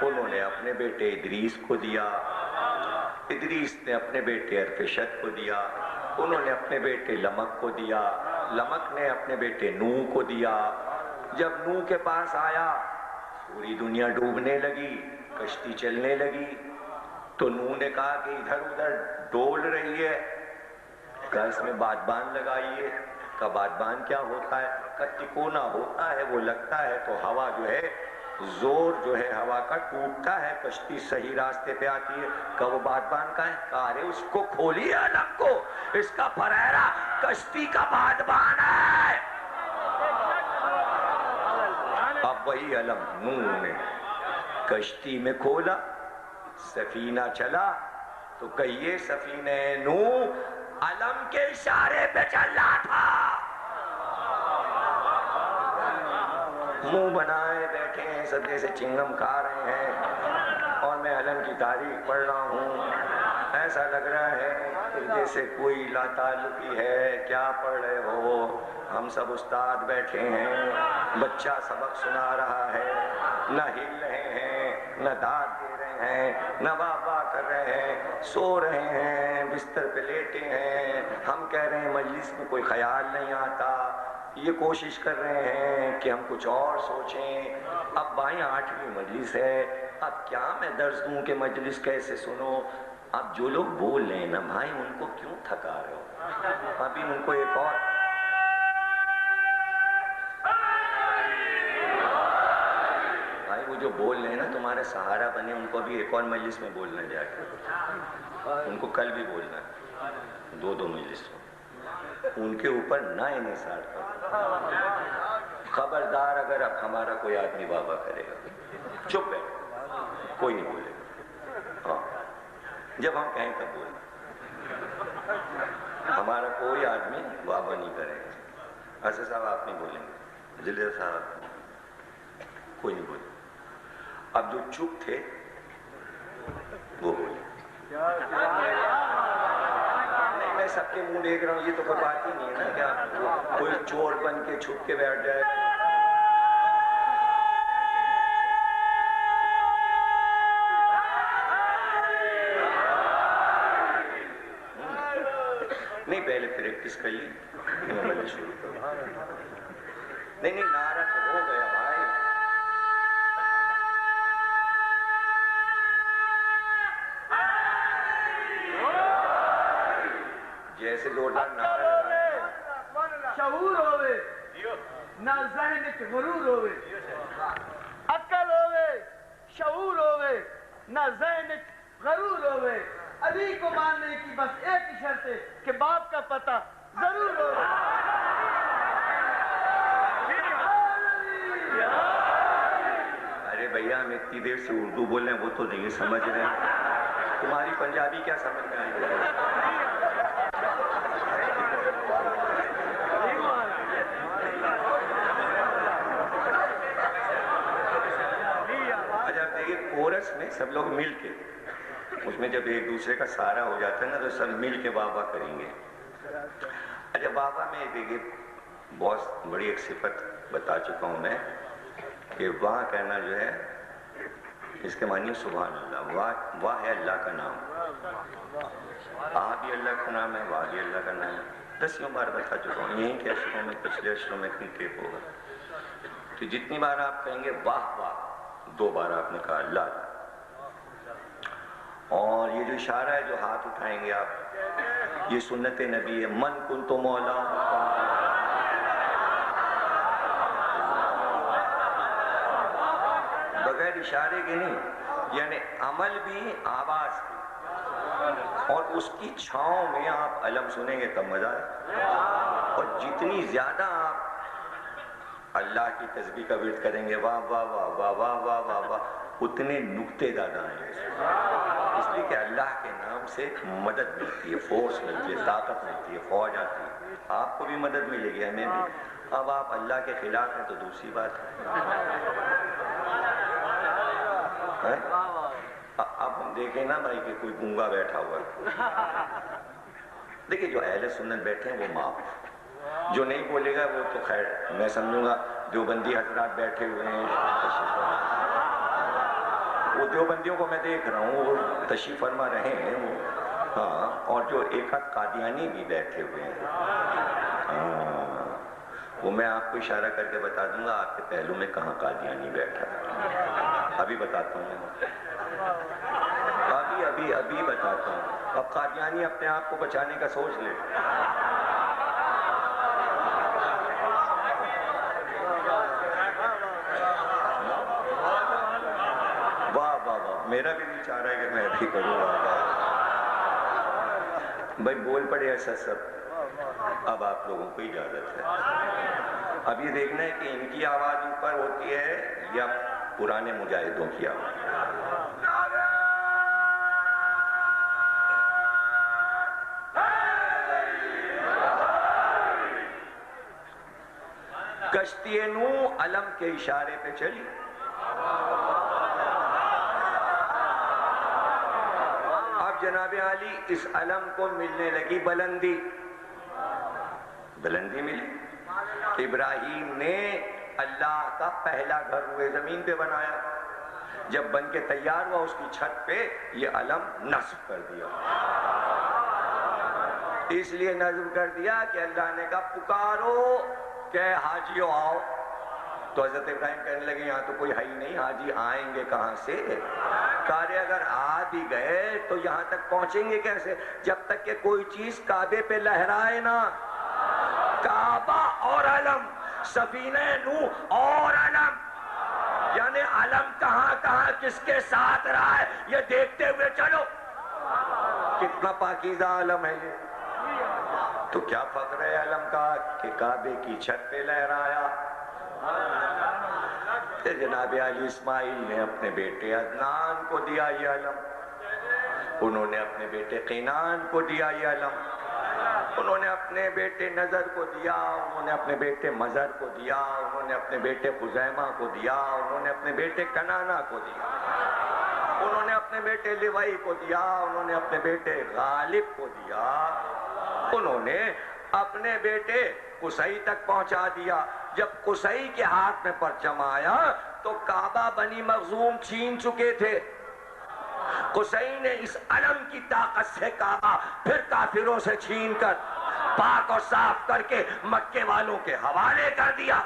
انہوں نے اپنے بیٹے ادریس کو دیا، ادریس نے اپنے بیٹے ارفشد کو دیا، انہوں نے اپنے بیٹے لمک کو دیا، لمک نے اپنے بیٹے نوح کو دیا. جب نوح کے پاس آیا پوری دنیا ڈوبنے لگی، کشتی چلنے لگی، تو نوح نے کہا کہ ادھر ادھر ڈول رہی ہے، کہا اس میں بادبان لگائیے. کہا بادبان کیا ہوتا ہے؟ کہا تکونا ہوتا ہے، وہ لگتا ہے تو ہوا جو ہے، زور جو ہے ہوا کا ٹوٹتا ہے، کشتی صحیح راستے پہ آتی ہے. کہا وہ بادبان کا ہے؟ کہا ارے اس کو کھولیے علم کو، اس کا پھریرا کشتی کا بادبان ہے. اب وہی علم نوح نے کشتی میں کھولا، سفینہ چلا، تو کہیے سفینہ نوح علم کے اشارے پہ چل رہا تھا. منہ بنائے بیٹھے ہیں، صدے سے چنگم کھا رہے ہیں، اور میں علم کی تاریخ پڑھ رہا ہوں. ایسا لگ رہا ہے کہ جیسے کوئی لا تعلقی ہے. کیا پڑھ رہے ہو؟ ہم سب استاد بیٹھے ہیں، بچہ سبق سنا رہا ہے، نہ ہل رہے ہیں، نہ داد دے رہے ہیں، نہ واہ واہ کر رہے ہیں، سو رہے ہیں، بستر پہ لیٹے ہیں. ہم کہہ رہے ہیں مجلس میں کوئی خیال نہیں آتا، یہ کوشش کر رہے ہیں کہ ہم کچھ اور سوچیں. اب بھائی 8ویں مجلس ہے، اب کیا میں درس دوں کہ مجلس کیسے سنو؟ اب جو لوگ بول رہے ہیں نا بھائی ان کو کیوں تھکا رہے ہو؟ ابھی ان کو ایک اور بھائی وہ جو بول رہے ہیں نا تمہارے سہارا بنے، ان کو بھی ایک اور مجلس میں بولنا جا کے، ان کو کل بھی بولنا ہے، دو مجلس میں ان کے اوپر نہ انحصار کرو۔ خبردار اگر اب ہمارا کوئی آدمی بابا کرے گا، چپ ہے، کوئی نہیں بولے گا، ہاں جب ہم کہیں تب بولنا، ہمارا کوئی آدمی بابا نہیں کرے گا۔ اسد صاحب آپ نہیں بولیں گے، جلیل صاحب کوئی نہیں بولے، اب جو چپ تھے وہ بولے۔ نہیں میں سب کے منہ دیکھ رہا ہوں، یہ تو کوئی بات ہی نہیں ہے نا کیا کوئی چور بن کے چھپ کے بیٹھ جائے۔ نہیں پہلے پریکٹس کر لی، میں پہلے شروع کروں۔ نہیں نعرہ تو ہو گیا بھائی، جیسے زوردار نعرہ شعور ہوئے نہ ذہن وچ غرور ہوئے، عقل ہوئے شعور ہوئے نہ ذہن وچ غرور ہوئے، علی کو ماننے کی بس ایک ہی شرط ہے کہ باپ کا پتہ ضرور ہوئے۔ ارے بھیا ہم اتنی دیر سے اردو بول رہے ہیں وہ تو نہیں سمجھ رہے ہیں، تمہاری پنجابی کیا سمجھ میں آئی ہے؟ کورس میں سب لوگ مل کے، اس میں جب ایک دوسرے کا سہارا ہو جاتا ہے نا تو سب مل کے بابا کریں گے۔ اچھا بابا میں دیکھیے بہت بڑی ایک صفت بتا چکا ہوں میں کہ واہ کہنا جو ہے اس کے معنی سبحان اللہ، واہ ہے اللہ کا نام، آ بھی اللہ کا نام ہے، واہ بھی اللہ کا نام ہے، 10 بار بتا چکا ہوں، یہیں کے اشروں میں پچھلے اشروں میں ٹیپ ہوگا، تو جتنی بار آپ کہیں گے واہ واہ 2 بار آپ نے کہا اللہ، اور یہ جو اشارہ ہے جو ہاتھ اٹھائیں گے آپ، یہ سنت نبی ہے، من کنتو مولا، بغیر اشارے کے نہیں، یعنی عمل بھی آواز بھی، اور اس کی چھاؤں میں آپ علم سنیں گے تب مزہ ہے، اور جتنی زیادہ آپ اللہ کی تسبیح کا ورد کریں گے واہ واہ واہ واہ واہ واہ واہ واہ اتنے نکتے زیادہ آئیں گے، اس لیے کہ اللہ کے نام سے مدد ملتی ہے، فورس ملتی ہے، طاقت ملتی ہے، فوج آتی ہے، آپ کو بھی مدد ملے گی، ہمیں بھی۔ اب آپ اللہ کے خلاف ہیں تو دوسری بات ہے۔ اب ہم دیکھیں نا بھائی کہ کوئی گونگا بیٹھا ہوا ہے، دیکھیں جو اہل سنت بیٹھے ہیں وہ معاف، جو نہیں بولے گا وہ تو خیر میں سمجھوں گا دیوبندی حضرات بیٹھے ہوئے ہیں، وہ دیوبندیوں کو میں دیکھ رہا ہوں وہ تشریف فرما رہے ہیں وہ، ہاں، اور جو ایک آدھ قادیانی بھی بیٹھے ہوئے ہیں، ہاں وہ میں آپ کو اشارہ کر کے بتا دوں گا آپ کے پہلو میں کہاں قادیانی بیٹھا ہے، ابھی بتاتا ہوں، ابھی بتاتا ہوں، اب قادیانی اپنے آپ کو بچانے کا سوچ لے۔ میرا بھی نہیں چاہ رہا ہے کہ میں بھی کروں گا، بھائی بول پڑے ایسا سب، اب آپ لوگوں کو اجازت ہے، اب یہ دیکھنا ہے کہ ان کی آواز اوپر ہوتی ہے یا پرانے مجاہدوں کی آواز۔ کشتی نوح علم کے اشارے پہ چلی، جناب علی اس علم کو ملنے لگی بلندی ملی، ابراہیم نے اللہ کا پہلا گھر ہوئے زمین پہ بنایا، جب بن کے تیار ہوا اس کی چھت پہ یہ علم نصب کر دیا، اس لیے نصب کر دیا کہ اللہ نے کہا پکارو کہ حاجیوں آؤ، تو حضرت ابراہیم کہنے لگے یہاں تو کوئی ہے ہی نہیں، حاجی آئیں گے کہاں سے، کارے اگر آ بھی گئے تو یہاں تک پہنچیں گے کیسے جب تک کہ کوئی چیز کعبے پہ لہرائے نا. کعبہ اور علم، سفینہ نوح اور علم، یعنی علم کہاں کہاں کس کے ساتھ رہا ہے یہ دیکھتے ہوئے چلو. کتنا پاکیزہ علم ہے یہ. تو کیا فخر ہے علم کا کہ کعبے کی چھت پہ لہرایا. پھر جناب علی اسماعیل نے اپنے بیٹے عدنان کو دیا یہ علم، انہوں نے اپنے بیٹے قینان کو دیا یہ علم، انہوں نے اپنے بیٹے نظر کو دیا، انہوں نے اپنے بیٹے مظہر کو دیا، انہوں نے اپنے بیٹے خزیمہ کو دیا، انہوں نے اپنے بیٹے کنانہ کو دیا، انہوں نے اپنے بیٹے لوائی کو دیا، انہوں نے اپنے بیٹے غالب کو دیا، انہوں نے اپنے بیٹے قصی تک پہنچا دیا. جب قصی کے ہاتھ میں پرچم آیا تو کعبہ بنی مخزوم چھین چکے تھے. قصی نے اس علم کی طاقت سے کعبہ پھر کافروں سے چھین کر پاک اور صاف کر کے مکے والوں کے حوالے کر دیا.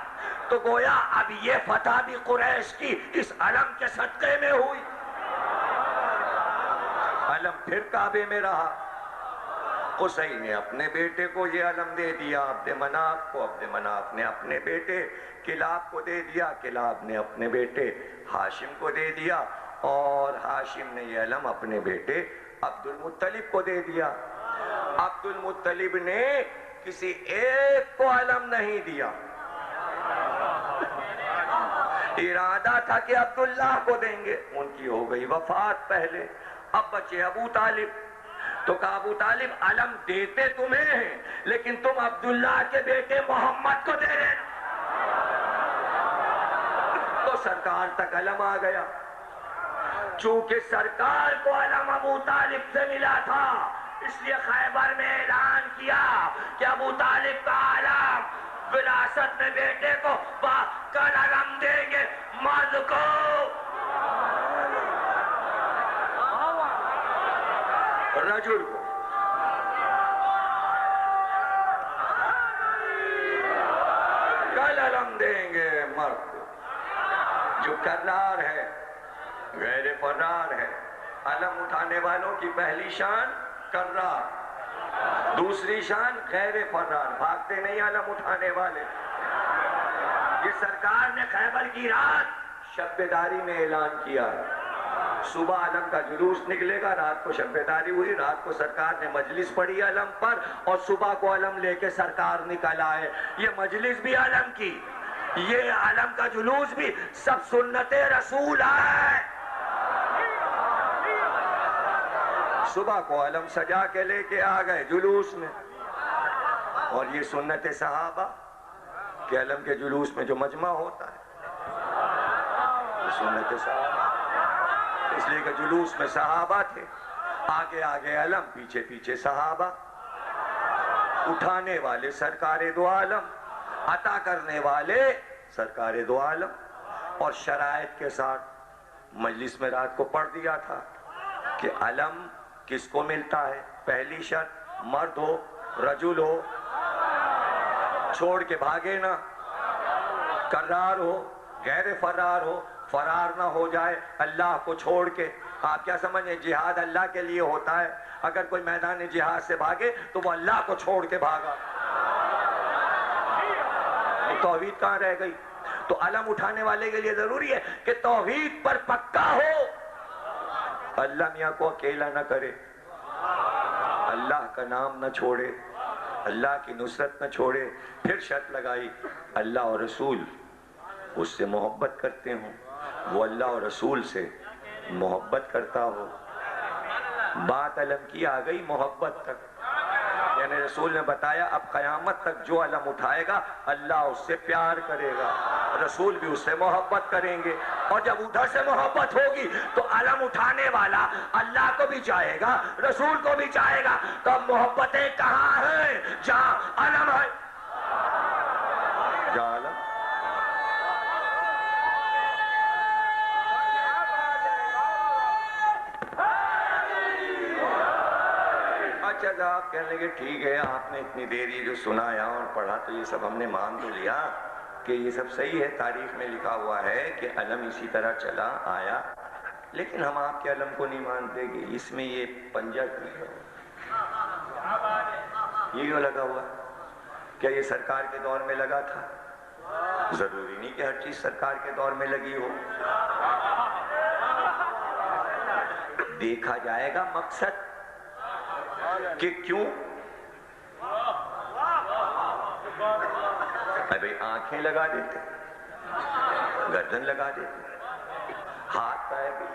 تو گویا اب یہ فتح بھی قریش کی اس علم کے صدقے میں ہوئی. علم پھر کعبے میں رہا. قصی نے اپنے بیٹے کو یہ علم دے دیا عبد مناف کو، عبد مناف نے اپنے بیٹے کلاب کو دے دیا، کلاب نے اپنے بیٹے ہاشم کو دے دیا، اور ہاشم نے یہ علم اپنے بیٹے عبد المطلب کو دے دیا. عبد المطلب نے کسی ایک کو علم نہیں دیا. ارادہ تھا کہ عبداللہ کو دیں گے، ان کی ہو گئی وفات پہلے. اب بچے ابو طالب. تو کہا ابو طالب علم دیتے تمہیں ہیں لیکن تم عبداللہ کے بیٹے محمد کو دے دینا. تو سرکار تک علم آ گیا. چونکہ سرکار کو علم ابو طالب سے ملا تھا اس لیے خیبر میں اعلان کیا کہ ابو طالب کا علم وراثت میں بیٹے کو کل علم دیں گے مرد کو. رجل کو کل علم دیں گے مرد کو. جو کرار ہے غیر فرار ہے. علم اٹھانے والوں کی پہلی شان کرار، دوسری شان غیر فرار، بھاگتے نہیں علم اٹھانے والے. یہ سرکار نے خیبر کی رات شب بیداری میں اعلان کیا، صبح علم کا جلوس نکلے گا، رات کو شب بیداری ہوئی، رات کو سرکار نے مجلس پڑھی علم پر، اور صبح کو علم لے کے سرکار نکل آئے. یہ مجلس بھی علم کی، یہ علم کا جلوس بھی، سب سنت رسول ہے. صبح کو علم سجا کے لے کے آ گئے جلوس میں، اور یہ سنت صحابہ کہ علم کے جلوس میں جو مجمع ہوتا ہے یہ سنت صحابہ، اس لیے کہ جلوس میں صحابہ تھے، آگے آگے علم، پیچھے پیچھے صحابہ. اٹھانے والے سرکار دو عالم، عطا کرنے والے سرکار دو عالم. اور شرائط کے ساتھ مجلس میں رات کو پڑھ دیا تھا کہ علم کس کو ملتا ہے. پہلی شرط مرد ہو، رجل ہو، چھوڑ کے بھاگے نہ، کرار ہو، غیر فرار ہو، فرار نہ ہو جائے اللہ کو چھوڑ کے. آپ کیا سمجھیں جہاد اللہ کے لیے ہوتا ہے، اگر کوئی میدان جہاد سے بھاگے تو وہ اللہ کو چھوڑ کے بھاگا، تو توحید کہاں رہ گئی. تو علم اٹھانے والے کے لیے ضروری ہے کہ توحید پر پکا ہو، اللہ میاں کو اکیلا نہ کرے، اللہ کا نام نہ چھوڑے، اللہ کی نصرت نہ چھوڑے. پھر شرط لگائی اللہ اور رسول اس سے محبت کرتے ہوں، وہ اللہ اور رسول سے محبت کرتا ہو. بات علم کی آ گئی محبت تک، یعنی رسول نے بتایا اب قیامت تک جو علم اٹھائے گا اللہ اس سے پیار کرے گا، رسول بھی اس سے محبت کریں گے. اور جب ادھر سے محبت ہوگی تو علم اٹھانے والا اللہ کو بھی چاہے گا، رسول کو بھی چاہے گا. تو اب محبتیں کہاں ہیں؟ جہاں علم ہے. جہاں علم. اچھا آپ کہنے لگے ٹھیک ہے آپ نے اتنی دیر یہ جو سنایا اور پڑھا تو یہ سب ہم نے مان تو لیا کہ یہ سب صحیح ہے، تاریخ میں لکھا ہوا ہے کہ علم اسی طرح چلا آیا. لیکن ہم آپ کے علم کو نہیں مانتے کہ اس میں یہ پنجہ کیوں لگا ہوا؟ یہ کیوں لگا ہوا؟ کیا یہ سرکار کے دور میں لگا تھا؟ ضروری نہیں کہ ہر چیز سرکار کے دور میں لگی ہو. دیکھا جائے گا مقصد کہ کیوں. ابھی آنکھیں لگا دیتے, گردن لگا دیتے, ہاتھ پائے بھی,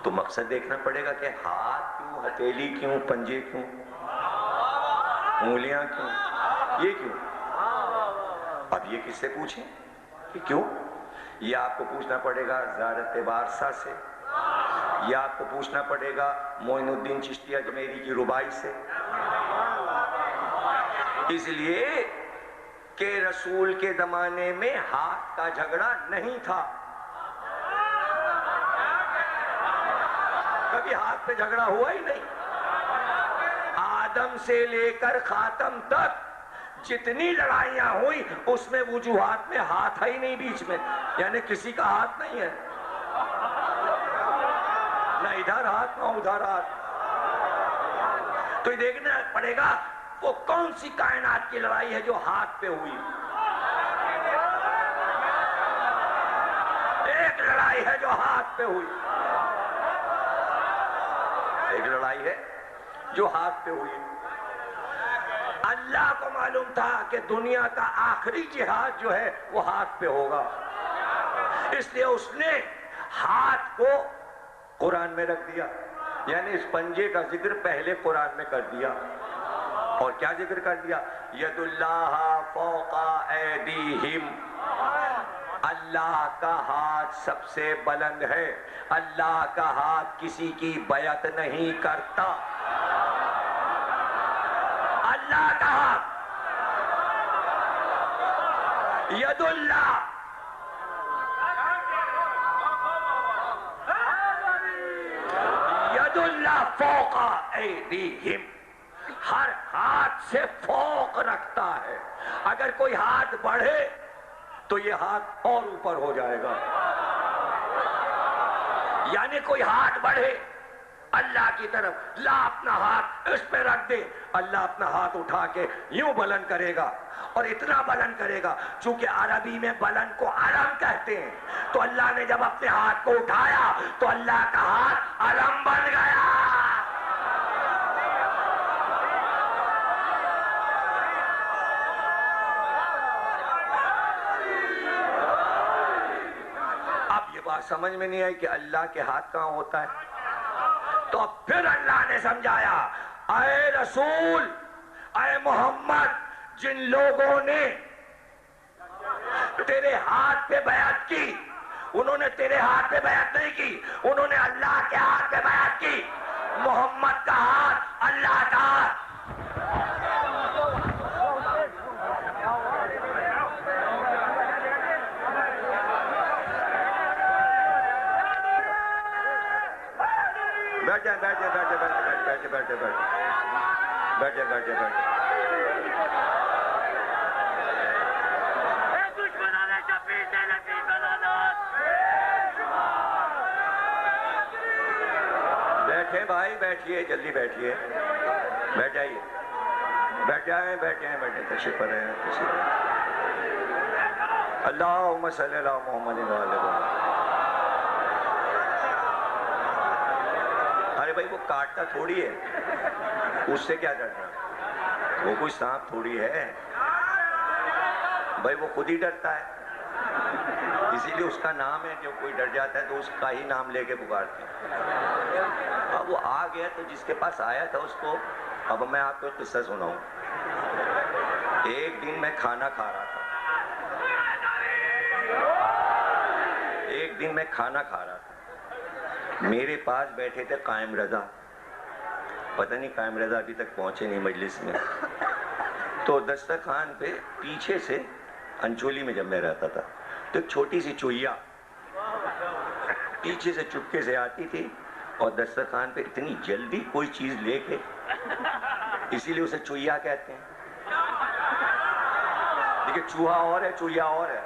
تو مقصد دیکھنا پڑے گا کہ ہاتھ کیوں, ہتھیلی کیوں, پنجے کیوں, انگلیاں کیوں, یہ کیوں. اب یہ کس سے پوچھیں کہ کیوں؟ یہ آپ کو پوچھنا پڑے گا زیارت وارثہ سے, یا آپ کو پوچھنا پڑے گا معین الدین چشتی اجمیری کی ربائی سے. اس لیے کہ رسول کے زمانے میں ہاتھ کا جھگڑا نہیں تھا. کبھی ہاتھ پہ جھگڑا ہوا ہی نہیں. آدم سے لے کر خاتم تک جتنی لڑائیاں ہوئی اس میں وجوہات میں ہاتھ ہے ہی نہیں بیچ میں, یعنی کسی کا ہاتھ نہیں ہے, نہ ادھر ہاتھ نہ ادھر ہاتھ. تو یہ دیکھنا پڑے گا وہ کون سی کائنات کی لڑائی ہے جو ہاتھ پہ ہوئی. ایک لڑائی ہے جو ہاتھ پہ ہوئی, ایک لڑائی ہے جو ہاتھ پہ ہوئی. اللہ کو معلوم تھا کہ دنیا کا آخری جہاد جو ہے وہ ہاتھ پہ ہوگا, اس لیے اس نے ہاتھ کو قرآن میں رکھ دیا. یعنی اس پنجے کا ذکر پہلے قرآن میں کر دیا. اور کیا ذکر کر دیا؟ ید اللہ فوق ایدیہم, اللہ کا ہاتھ سب سے بلند ہے. اللہ کا ہاتھ کسی کی بیعت نہیں کرتا. اللہ کا ہاتھ, ید اللہ, ید اللہ فوق ایدیہم, ہر ہاتھ سے فوق رکھتا ہے. اگر کوئی ہاتھ بڑھے تو یہ ہاتھ اور اوپر ہو جائے گا. یعنی کوئی ہاتھ بڑھے اللہ کی طرف, لا اپنا ہاتھ اس پہ رکھ دے, اللہ اپنا ہاتھ اٹھا کے یوں بلند کرے گا, اور اتنا بلند کرے گا. چونکہ عربی میں بلند کو علم کہتے ہیں, تو اللہ نے جب اپنے ہاتھ کو اٹھایا تو اللہ کا ہاتھ علم بن گیا. اب یہ بات سمجھ میں نہیں آئی کہ اللہ کے ہاتھ کہاں ہوتا ہے. تو پھر اللہ نے سمجھایا, اے رسول, اے محمد, جن لوگوں نے تیرے ہاتھ پہ بیعت کی, انہوں نے تیرے ہاتھ پہ بیعت نہیں کی, انہوں نے اللہ کے ہاتھ پہ بیعت کی. محمد کا ہاتھ اللہ کا ہاتھ. بیٹھے بیٹھے بیٹھے بیٹھے بیٹھے بیٹھے بیٹھے بیٹھے. بیٹھے بھائی, بیٹھیے, جلدی بیٹھیے, بیٹھ جائیے, بیٹھ جائیں, بیٹھے ہیں, بیٹھے, تشریف پر ہیں, تشریف پر. اللہم صلی اللہ محمد و علیہ وسلم. ارے بھائی وہ کاٹتا تھوڑی ہے, اس سے کیا ڈرنا, وہ کوئی سانپ تھوڑی ہے بھائی, وہ خود ہی ڈرتا ہے. اسی لیے اس کا نام ہے, جو کوئی ڈر جاتا ہے تو اس کا ہی نام لے کے پکارتے ہیں. اب وہ آ گیا تو جس کے پاس آیا تھا اس کو. اب میں آپ کو ایک قصہ سناؤں. ایک دن میں کھانا کھا رہا تھا, ایک دن میں کھانا کھا رہا تھا. میرے پاس بیٹھے تھے قائم رضا, پتہ نہیں قائم رضا ابھی تک پہنچے نہیں مجلس میں. تو دسترخوان پہ پیچھے سے, انچولی میں جب میں رہتا تھا, تو ایک چھوٹی سی چوہیا پیچھے سے چپکے سے آتی تھی, اور دسترخوان پہ اتنی جلدی کوئی چیز لے کے, اسی لیے اسے چوہیا کہتے ہیں. دیکھیں چوہا اور ہے, چوہیا اور ہے.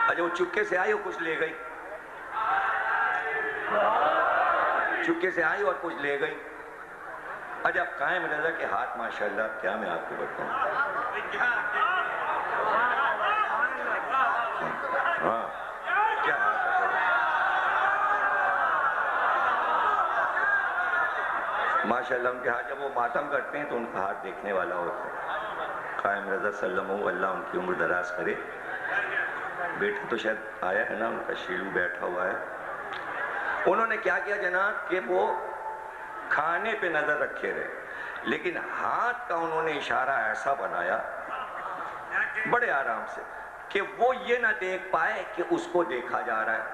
اچھا وہ چپکے سے آئی اور کچھ لے گئی، چپکے سے آئی اور کچھ لے گئی. اچھا اب قائم رضا کے ہاتھ ماشاءاللہ کیا میں آپ کو بتاؤں، ہاں کیا ہاتھ ماشاءاللہ ان کے ہاتھ، جب وہ ماتم کرتے ہیں تو ان کا ہاتھ دیکھنے والا ہوتا ہے. قائم رضا سلم اللہ ان کی عمر دراز کرے. بیٹا تو شاید آیا ہے نا ان کا، شیلو بیٹھا ہوا ہے. انہوں نے کیا کیا جناب کہ وہ کھانے پہ نظر رکھے رہے، لیکن ہاتھ کا انہوں نے اشارہ ایسا بنایا بڑے آرام سے کہ وہ یہ نہ دیکھ پائے کہ اس کو دیکھا جا رہا ہے.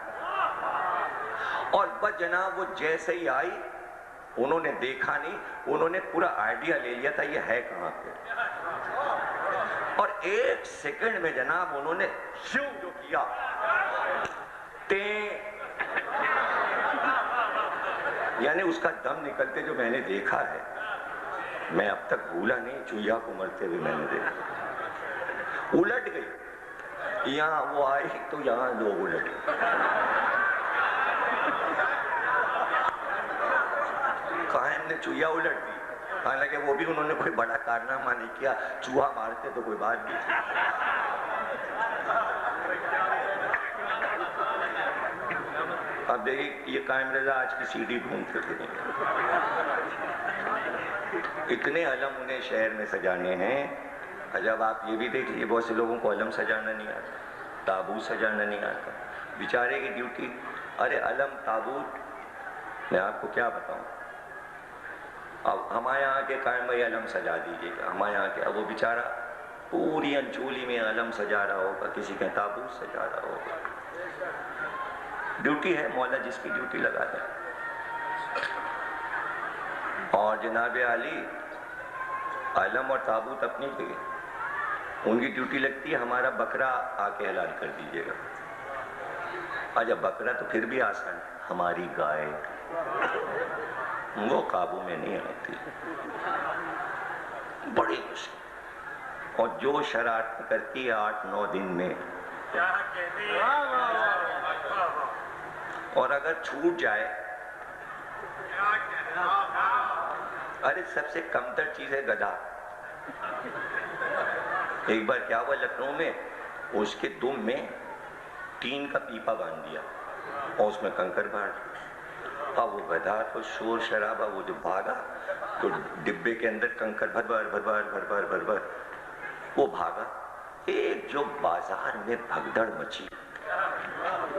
اور بس جناب وہ جیسے ہی آئی انہوں نے دیکھا نہیں، انہوں نے پورا آئیڈیا لے لیا تھا یہ ہے کہاں پہ. اور ایک سیکنڈ میں جناب انہوں نے شو جو کیا یعنی اس کا دم نکلتے جو میں نے دیکھا ہے، میں اب تک بھولا نہیں. چوہیا کو مرتے ہوئے میں نے دیکھا، الٹ گئی. یہاں وہ آئی تو یہاں لوگ الٹ گئے. قائم نے چوہیا الٹ دی، حالانکہ وہ بھی انہوں نے کوئی بڑا کارنامہ نہیں کیا، چوہا مارتے تو کوئی بات نہیں تھی. اب دیکھیں یہ قائم رضا آج کی سی ڈی ڈھونڈتے تھے، اتنے علم انہیں شہر میں سجانے ہیں. جب آپ یہ بھی دیکھ لیجیے بہت سے لوگوں کو علم سجانا نہیں آتا، تابوت سجانا نہیں آتا. بیچارے کی ڈیوٹی، ارے علم تابوت میں آپ کو کیا بتاؤں. اب ہمارے یہاں کے قائم بھائی علم سجا دیجیے گا، ہمارے یہاں کے، اب وہ بیچارہ پوری انچولی میں علم سجا رہا ہوگا، کسی کے تابوت سجا رہا ہوگا. ڈیوٹی ہے، مولا جس کی ڈیوٹی لگا دے. اور جناب عالی علم اور تابوت اپنی جگہ، ان کی ڈیوٹی لگتی ہے ہمارا بکرا آ کے حلال کر دیجیے گا. اچھا بکرا تو پھر بھی آسان، ہماری گائے وہ قابو میں نہیں آتی، بڑی مشکل. اور جو شرارت کرتی ہے 8-9 دن میں، اور اگر چھوٹ جائے، ارے سب سے کمتر چیز ہے گدھا. ایک بار کیا ہوا لکھنؤ میں، اس کے دم میں ٹین کا پیپا باندھ دیا اور اس میں کنکر بھر. اب وہ گدھا تو شور شرابہ، وہ جو بھاگا تو ڈبے کے اندر کنکر بھر بھر بھر بھر بھر بھر بھر بھر وہ بھاگا. ایک جو بازار میں بھگدڑ مچی.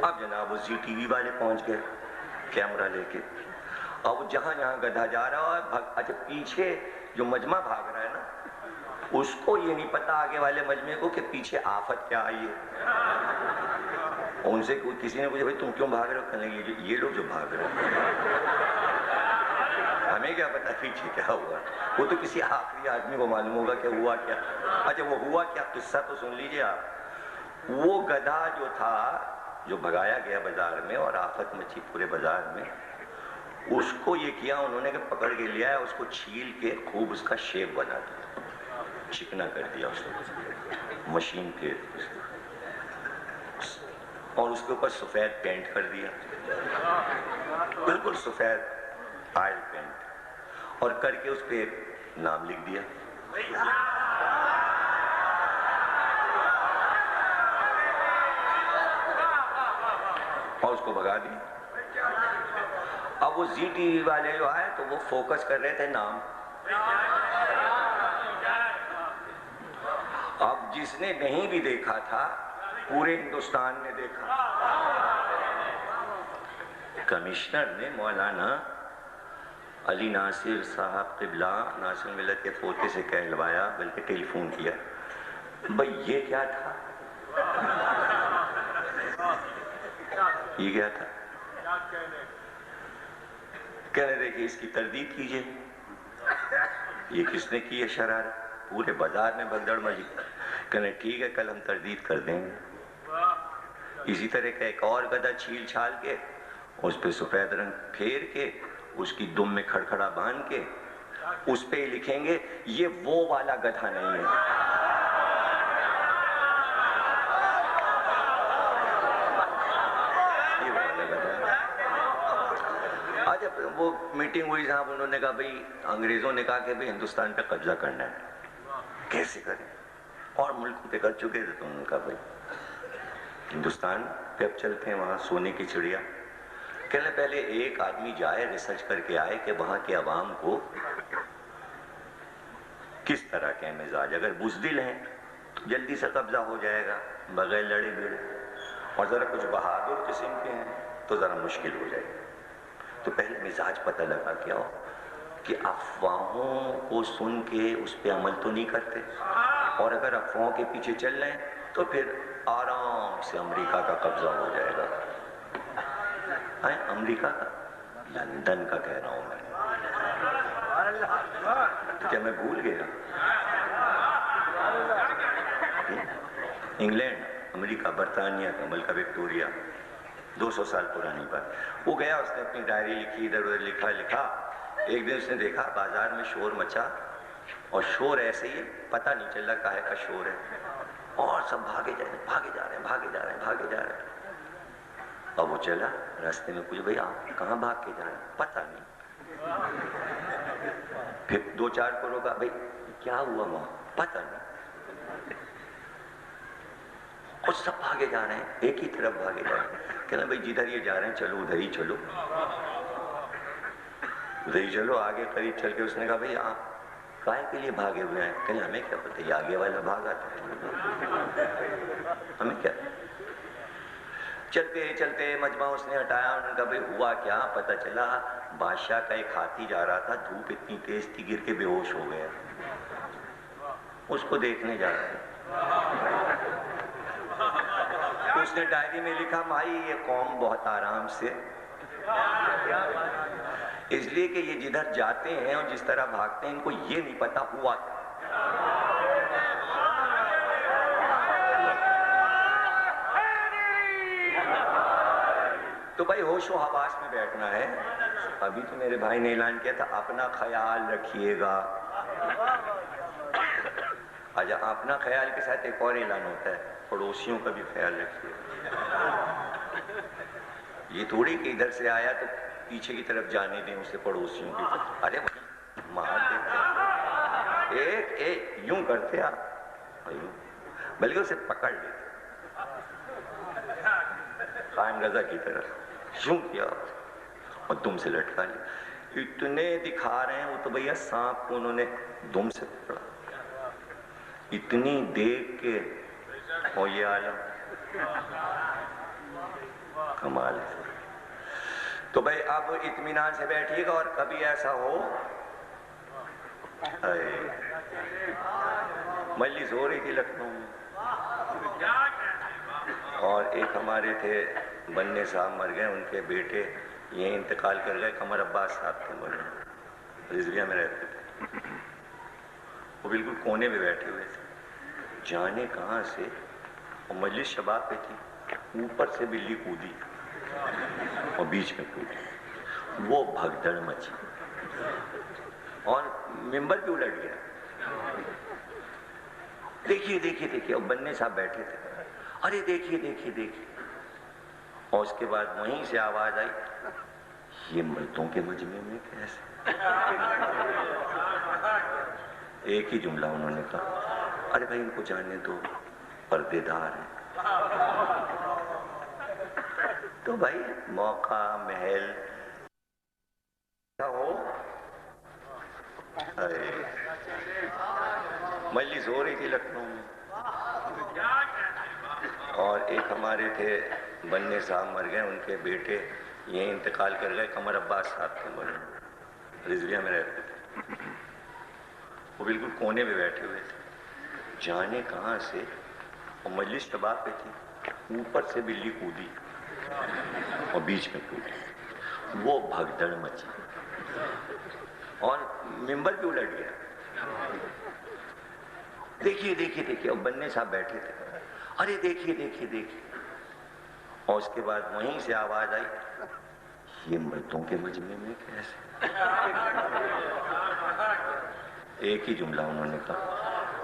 اب جناب وہ زی ٹی وی والے پہنچ گئے کیمرہ لے کے. اب جہاں جہاں گدھا جا رہا ہے، اچھا پیچھے جو مجمع بھاگ رہا ہے نا، اس کو یہ نہیں پتا آگے والے مجمع کو کہ پیچھے آفت کیا آئی ہے. ان سے کسی نے پوچھا بھائی تم کیوں بھاگ رہے ہو؟ کہنے لگے یہ لوگ جو بھاگ رہے ہیں، ہمیں کیا پتا پیچھے کیا ہوا. وہ تو کسی آخری آدمی کو معلوم ہوگا کہ ہوا کیا. اچھا وہ ہوا کیا، قصہ تو سن لیجئے آپ. وہ گدھا جو تھا جو بھگایا گیا بازار میں اور آفت مچی پورے بازار میں، اس کو یہ کیا انہوں نے کہ پکڑ کے لیا ہے، اس کو چھیل کے خوب اس کا شیپ بنا دیا، چکنا کر دیا اس کو مشین پہ، اور اس کے اوپر سفید پینٹ کر دیا، بالکل سفید آئل پینٹ، اور کر کے اس پہ نام لکھ دیا. اور اس کو بھگا دیا. اب وہ زی ٹی وی والے جو آئے تو وہ فوکس کر رہے تھے نام. اب جس نے نہیں بھی دیکھا تھا پورے ہندوستان نے دیکھا. کمشنر نے مولانا علی ناصر صاحب قبلہ ناصر ملت کے پوتے سے کہلوایا، بلکہ ٹیلی فون کیا، بھئی یہ کیا تھا، یہ کیا تھا. کہنے دے کہ اس کی تردید کیجئے. یہ کس نے کی ہے شرارت؟ پورے بازار میں بھگدڑ مچی. کہنے ٹھیک ہے کل ہم تردید کر دیں گے. اسی طرح کا ایک اور گدھا چھیل چھال کے اس پہ سفید رنگ پھیر کے اس کی دم میں کھڑکھڑا باندھ کے اس پہ لکھیں گے یہ وہ والا گدھا نہیں ہے. وہ میٹنگ ہوئی صاحب، انہوں نے کہا بھئی انگریزوں نے کہا کہ بھئی ہندوستان پہ قبضہ کرنا ہے، کیسے کریں؟ اور ملک پہ کر چکے تھے، تو انہوں نے کہا بھئی ہندوستان پہ اب چلتے ہیں، وہاں سونے کی چڑیا. کہنے پہلے ایک آدمی جائے ریسرچ کر کے آئے کہ وہاں کے عوام کو کس طرح کے مزاج، اگر بزدل ہیں تو جلدی سے قبضہ ہو جائے گا بغیر لڑے بھیڑے، اور ذرا کچھ بہادر قسم کے ہیں تو ذرا مشکل ہو جائے گا. تو پہلے مزاج پتہ لگا کیا ہو کہ افواہوں کو سن کے اس پہ عمل تو نہیں کرتے، اور اگر افواہوں کے پیچھے چل رہے ہیں تو پھر آرام سے امریکہ کا قبضہ ہو جائے گا. امریکہ کا، لندن کا کہہ رہا ہوں میں، کیا میں بھول گیا؟ انگلینڈ، امریکہ، برطانیہ کا ملکہ وکٹوریہ، 200 سال پرانی بات. وہ گیا، اس نے اپنی ڈائری لکھی، ادھر ادھر لکھا. ایک دن اس نے دیکھا بازار میں شور مچا، اور شور ایسے ہی پتہ نہیں چل رہا کاہے کا شور ہے، اور سب بھاگے جا رہے ہیں. اب وہ چلا، راستے میں پوچھا بھئی آپ کہاں بھاگ کے جا رہے ہیں؟ پتہ نہیں. پھر 2-4 کو روکا، بھئی کیا ہوا وہاں؟ پتہ نہیں. اور سب بھاگے جا رہے ہیں، ایک ہی طرف بھاگے جا رہے ہیں. کہنا بھئی جدھر یہ جا رہے ہیں چلو ادھر ہی چلو. آگے قریب چل کے اس نے کہا بھئی آپ کائے کے لیے بھاگے ہوئے ہیں؟ کہیں ہمیں کیا پتہ، یہ آگے والا بھاگا تھا، ہمیں کیا. چلتے مجمع اس نے ہٹایا. انہوں نے کہا بھئی ہوا کیا؟ پتہ چلا بادشاہ کا ایک ہاتھی جا رہا تھا، دھوپ اتنی تیز تھی گر کے بے ہوش ہو گیا، اس کو دیکھنے جا رہے ہیں. اس نے ڈائری میں لکھا بھائی یہ قوم بہت آرام سے، اس لیے کہ یہ جدھر جاتے ہیں اور جس طرح بھاگتے ہیں ان کو یہ نہیں پتا ہوا. تو بھائی ہوش و حواس میں بیٹھنا ہے. ابھی تو میرے بھائی نے اعلان کیا تھا اپنا خیال رکھیے گا. اچھا، اپنا خیال کے ساتھ ایک اور اعلان ہوتا ہے، پڑوسیوں کا بھی خیال رکھیے گا. یہ تھوڑی کہ ادھر سے آیا تو پیچھے کی طرف جانے دیں اسے، پڑوسیوں کی طرف. ارے مار دیتے، ایک یوں کرتے آپ، بلکہ اسے پکڑ لیتے قائم رضا کی طرف، یوں کیا اور دم سے لٹکا لیا. اتنے دکھا رہے ہیں وہ تو بھیا سانپ کو انہوں نے دم سے پکڑا. اتنی دیکھ کے اور یہ عالم کمال ہے. تو بھائی اب اطمینان سے بیٹھیے گا، اور کبھی ایسا ہو مجلس ہو رہی تھی لکھنؤ میں، اور ایک ہمارے تھے بننے صاحب مر گئے، ان کے بیٹے یہ انتقال کر گئے. قمر عباس صاحب تھے، مر رضویہ میں رہتے تھے. وہ بالکل کونے میں بیٹھے ہوئے تھے، جانے کہاں سے، اور مجلس شباب پہ تھی، اوپر سے بلی کودی اور بیچ میں کودی. وہ بھگدڑ مچی اور ممبر بھی الٹ گیا. دیکھیے اور بننے صاحب بیٹھے تھے، ارے دیکھیے. اور اس کے بعد وہیں سے آواز آئی، یہ مردوں کے مجمع میں کیسے؟ ایک ہی جملہ انہوں نے کہا، ارے بھائی ان کو جانے دو، پردے دار ہیں. تو بھائی موقع محل ہو، مجلس ہو رہی تھی لکھنؤ میں، اور ایک ہمارے تھے بننے صاحب مر گئے، ان کے بیٹے یہ انتقال کر گئے. قمر عباس صاحب تھے، رضویہ میں رہتے تھے. وہ بالکل کونے میں بیٹھے ہوئے تھے، جانے کہاں سے، اور مجلس شباب پہ تھی، اوپر سے بلی کودی اور بیچ میں کودی. وہ بھگدڑ مچی اور ممبر بھی الٹ گیا. دیکھیے اور بننے صاحب بیٹھے تھے، ارے دیکھیے. اور اس کے بعد وہیں سے آواز آئی، یہ مردوں کے مجمع میں کیسے؟ ایک ہی جملہ انہوں نے کہا،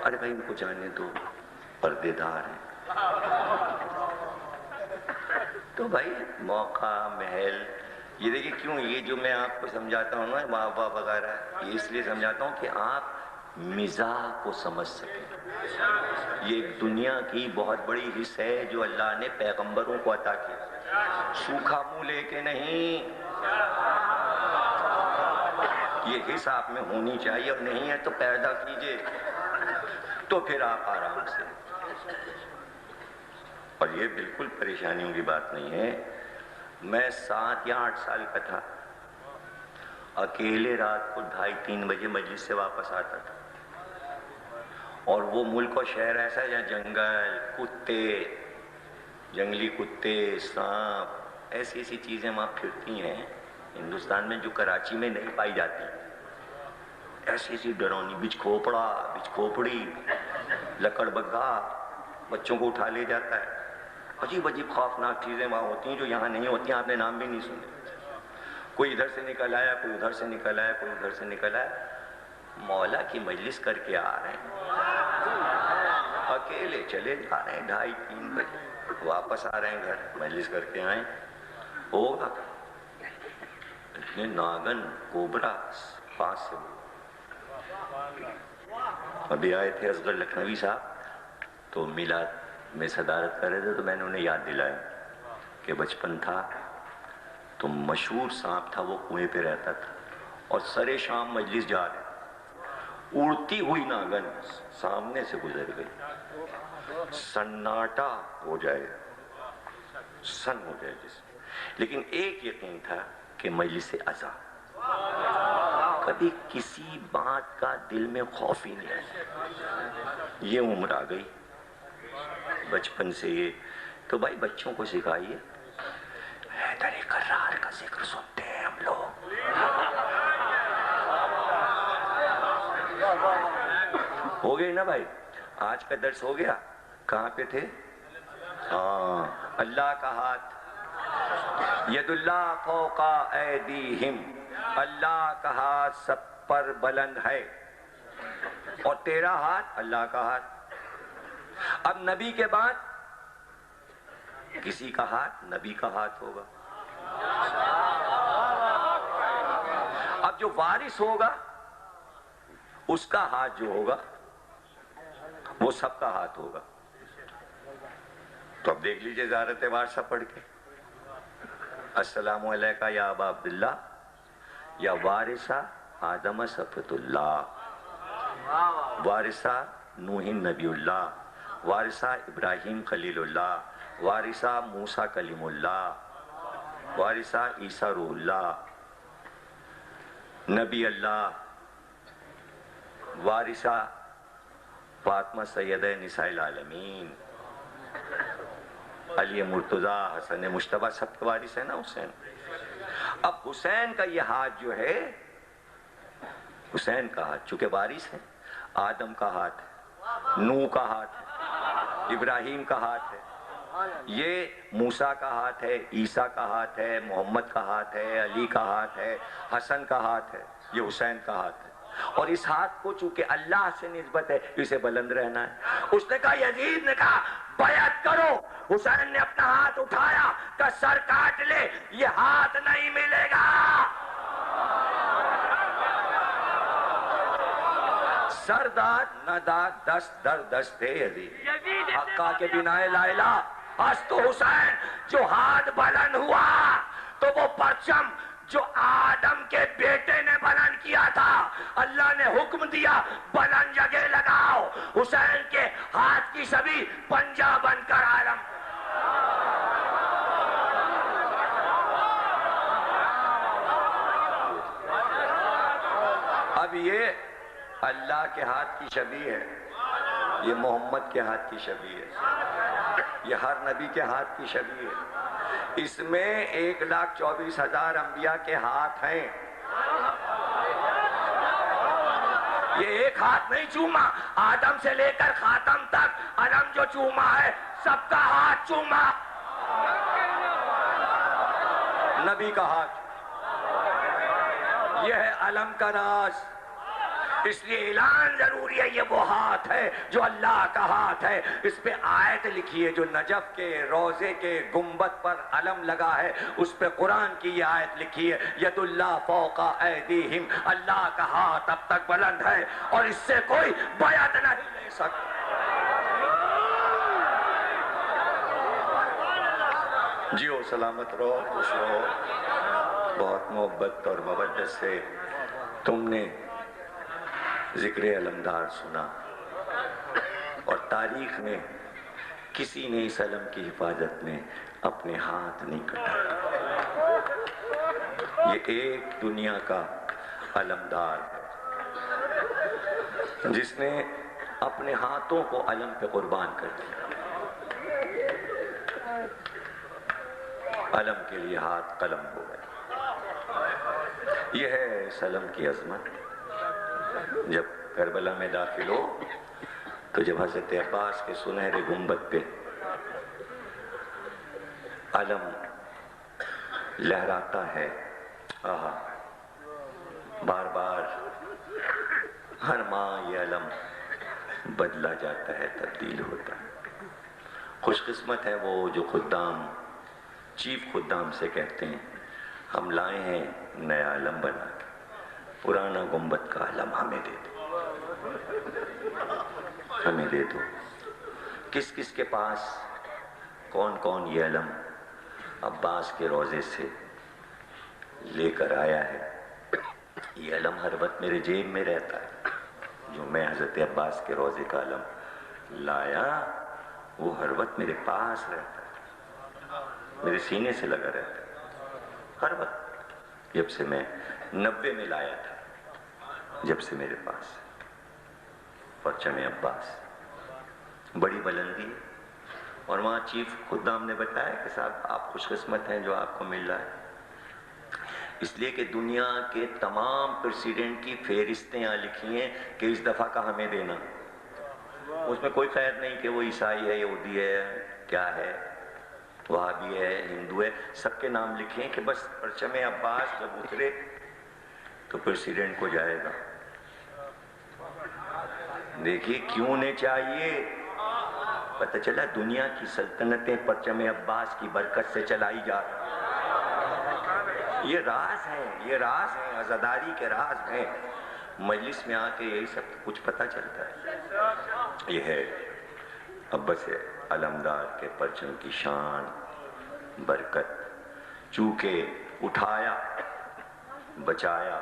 ارے بھائی ان کو جانے دو، پردے دار ہیں. تو بھائی موقع محل یہ دیکھیں کیوں، یہ جو میں آپ کو سمجھاتا ہوں نا ماں باپ وغیرہ، یہ اس لیے سمجھاتا ہوں کہ آپ مزاح کو سمجھ سکیں۔ یہ ایک دنیا کی بہت بڑی حص ہے جو اللہ نے پیغمبروں کو عطا کی، سوکھا منہ لے کے نہیں، یہ حص آپ میں ہونی چاہیے، اور نہیں ہے تو پیدا کیجئے، تو پھر آپ آرام سے۔ اور یہ بالکل پریشانیوں کی بات نہیں ہے۔ میں 7 یا 8 سال کا تھا، اکیلے رات کو 2:30-3 بجے مجلس سے واپس آتا تھا، اور وہ ملک و شہر ایسا جہاں جنگل، کتے، جنگلی کتے، سانپ، ایسی چیزیں وہاں پھرتی ہیں ہندوستان میں جو کراچی میں نہیں پائی جاتی، ایسی ڈرونی، بچ کھوپڑی، لکڑ بگھا بچوں کو اٹھا لے جاتا ہے، عجیب خوفناک چیزیں وہاں ہوتی ہیں جو یہاں نہیں ہوتی ہیں، آپ نے نام بھی نہیں سنے۔ کوئی ادھر سے نکل آیا، کوئی ادھر سے نکل آیا، کوئی ادھر سے نکل آیا، مولا کی مجلس کر کے آ رہے ہیں، اکیلے چلے جا رہے ہیں 2:30-3 بجے، واپس آ رہے ہیں گھر، مجلس کر کے آئیں، ہوگا اتنے ناگن کوبرا پاس سے۔ ابھی آئے تھے اصغر لکھنوی صاحب، تو میلاد میں صدارت کر رہے تھے، تو میں نے انہیں یاد دلایا کہ بچپن تھا تو مشہور سانپ تھا، وہ کنویں پہ رہتا تھا، اور سرے شام مجلس جا رہے، اڑتی ہوئی ناگن سامنے سے گزر گئی، سناٹا ہو جائے، سن ہو جائے جس، لیکن ایک یقین تھا کہ مجلس سے ازا، کبھی کسی بات کا دل میں خوف ہی نہیں آیا۔ یہ عمر آ گئی بچپن سے، یہ تو بھائی بچوں کو سکھائیے، حیدر کرار کا ذکر سنتے ہیں ہم لوگ، ہو گئی نا بھائی؟ آج کا درس ہو گیا؟ کہاں پہ تھے؟ ہاں، اللہ کا ہاتھ، ید اللہ فوق ایدیہم، اللہ کا ہاتھ سب پر بلند ہے، اور تیرا ہاتھ اللہ کا ہاتھ۔ اب نبی کے بعد کسی کا ہاتھ نبی کا ہاتھ ہوگا، اب جو وارث ہوگا اس کا ہاتھ جو ہوگا وہ سب کا ہاتھ ہوگا۔ تو اب دیکھ لیجئے زیارت وارثہ پڑھ کے، السلام علیکہ یا ابا عبداللہ یا وارثہ آدم صفت اللہ، وارثہ نوح نبی اللہ، وارثہ ابراہیم خلیل اللہ، وارثہ موسیٰ کلیم اللہ، وارثہ عیسیٰ روح اللہ، نبی اللہ، وارثہ فاطمہ سیدہ نساء العالمین، علی مرتضیٰ، حسن مجتبیٰ، سب کے وارث ہیں نا حسین۔ اب حسین کا یہ ہاتھ جو ہے، حسین کا ہاتھ چونکہ وارث ہے، آدم کا ہاتھ ہے، نوح کا ہاتھ ہے، ابراہیم کا ہاتھ ہے، یہ موسیٰ کا ہاتھ ہے، عیسیٰ کا ہاتھ ہے، محمد کا ہاتھ ہے، علی کا ہاتھ ہے، حسن کا ہاتھ ہے، یہ حسین کا ہاتھ ہے۔ اور اس ہاتھ کو چونکہ اللہ سے نسبت ہے، اسے بلند رہنا ہے۔ اس نے کہا، یزید نے کہا بیعت کرو، حسین نے اپنا ہاتھ اٹھایا کہ سر کاٹ لے، یہ ہاتھ نہیں ملے گا۔ سر داد نہ داد، دست در دست تھے یزید، حقا کے بنا لا الہ، ہست تو حسین جو ہاتھ بلند ہوا تو وہ پرچم جو آدم کے بیٹے نے بلند کیا تھا، اللہ نے حکم دیا بلند جگہ لگاؤ، حسین کے ہاتھ کی چھوی پنجہ بن کر عالم۔ اب یہ اللہ کے ہاتھ کی چھوی ہے، یہ محمد کے ہاتھ کی چھوی ہے، یہ ہر نبی کے ہاتھ کی چھوی ہے۔ اس میں 1,24,000 انبیاء کے ہاتھ ہیں، یہ ایک ہاتھ نہیں چوما، آدم سے لے کر خاتم تک علم جو چوما ہے سب کا ہاتھ چوما، نبی کا ہاتھ، یہ ہے علم کا راز۔ اس لیے اعلان ضروری ہے، یہ وہ ہاتھ ہے جو اللہ کا ہاتھ ہے. اس پہ آیت لکھی ہے جو نجف کے روزے کے گنبد پر علم لگا ہے، اس پہ قرآن کی یہ آیت لکھی ہے ید اللہ فوق ایدیہم، اللہ کا ہاتھ اب تک بلند ہے اور اس سے کوئی بیعت نہیں لے سکتا. جیو سلامت رہو، خوش رہو. بہت محبت اور مودت سے تم نے ذکر علمدار سنا، اور تاریخ میں کسی نے اس علم کی حفاظت میں اپنے ہاتھ نہیں کٹائے. یہ ایک دنیا کا علمدار ہے جس نے اپنے ہاتھوں کو علم پہ قربان کر دیا. علم کے لیے ہاتھ قلم ہو گئے. یہ ہے اس علم کی عظمت. جب کربلا میں داخل ہو تو جب حضرت عباس کے سنہرے گنبد پہ علم لہراتا ہے، بار بار ہر ماہ یہ علم بدلا جاتا ہے، تبدیل ہوتا ہے. خوش قسمت ہے وہ جو خدام چیف خدام سے کہتے ہیں ہم لائے ہیں نیا علم بنا کے، پرانا گنبد کا علم ہمیں دے دو، ہمیں دے دو. کس کس کے پاس کون کون یہ علم عباس کے روزے سے لے کر آیا ہے؟ یہ علم ہر وقت میرے جیب میں رہتا ہے. جو میں حضرت عباس کے روزے کا علم لایا وہ ہر وقت میرے پاس رہتا ہے، میرے سینے سے لگا رہتا ہے ہر وقت. جب سے میں 90 میں لایا تھا، جب سے میرے پاس پرچم عباس. بڑی بلندی ہے. اور وہاں چیف خدام نے بتایا کہ صاحب آپ خوش قسمت ہیں جو آپ کو مل رہا ہے، اس لیے کہ دنیا کے تمام پریسیڈنٹ کی فہرستیں یہاں لکھی ہیں کہ اس دفعہ کا ہمیں دینا. اس میں کوئی قید نہیں کہ وہ عیسائی ہے، یہودی ہے، کیا ہے، وہابی ہے، ہندو ہے، سب کے نام لکھے ہیں کہ بس پرچم عباس جب اترے تو پریسیڈنٹ کو جائے گا. دیکھیے کیوں نہیں چاہیے. پتہ چلا دنیا کی سلطنتیں پرچم عباس کی برکت سے چلائی جا رہی. یہ راز ہے، یہ راز ہے، عزاداری کے راز ہیں. مجلس میں آ کے یہی سب کچھ پتہ چلتا ہے. یہ ہے عباس علمدار کے پرچم کی شان، برکت. چونکہ اٹھایا، بچایا،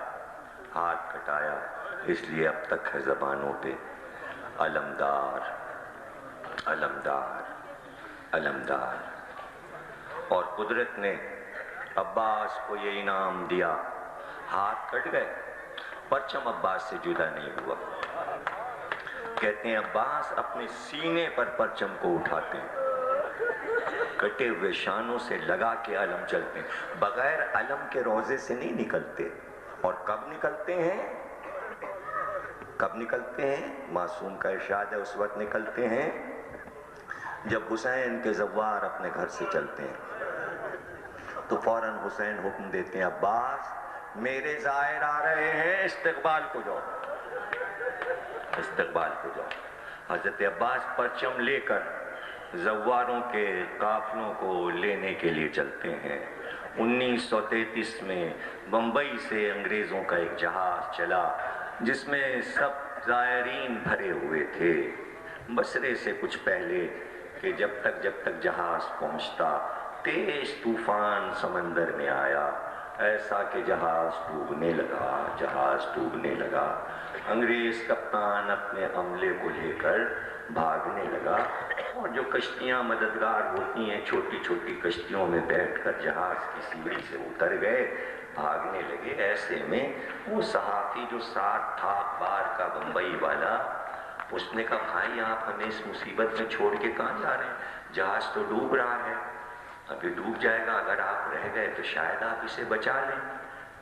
ہاتھ کٹایا، اس لیے اب تک ہے زبانوں پہ علمدار، علمدار، علمدار. اور قدرت نے عباس کو یہ انعام دیا. ہاتھ کٹ گئے، پرچم عباس سے جدا نہیں ہوا. کہتے ہیں عباس اپنے سینے پر پرچم کو اٹھاتے ہیں، کٹے ہوئے شانوں سے لگا کے علم چلتے ہیں، بغیر علم کے روزے سے نہیں نکلتے. اور کب نکلتے ہیں؟ کب نکلتے ہیں؟ معصوم کا ارشاد ہے اس وقت نکلتے ہیں جب حسین کے زوار اپنے گھر سے چلتے ہیں تو فوراً حسین حکم دیتے ہیں عباس میرے زائر آ رہے ہیں، استقبال کو جاؤ، استقبال کو جاؤ. حضرت عباس پرچم لے کر زواروں کے قافلوں کو لینے کے لیے چلتے ہیں. 1933 میں بمبئی سے انگریزوں کا ایک جہاز چلا جس میں سب زائرین بھرے ہوئے تھے. بصرے سے کچھ پہلے کہ جب تک جہاز پہنچتا تیز طوفان سمندر میں آیا، ایسا کہ جہاز ڈوبنے لگا، جہاز ڈوبنے لگا. انگریز کپتان اپنے عملے کو لے کر بھاگنے لگا، اور جو کشتیاں مددگار ہوتی ہیں چھوٹی چھوٹی کشتیوں میں بیٹھ کر جہاز کی سیڑھی سے اتر گئے، بھاگنے لگے. ایسے میں وہ صحافی جو ساتھ تھا اخبار کا بمبئی والا، اس نے کہا بھائی آپ ہمیں اس مصیبت میں چھوڑ کے کہاں جا رہے ہیں؟ جہاز تو ڈوب رہا ہے، ابھی ڈوب جائے گا، اگر آپ رہ گئے تو شاید آپ اسے بچا لیں.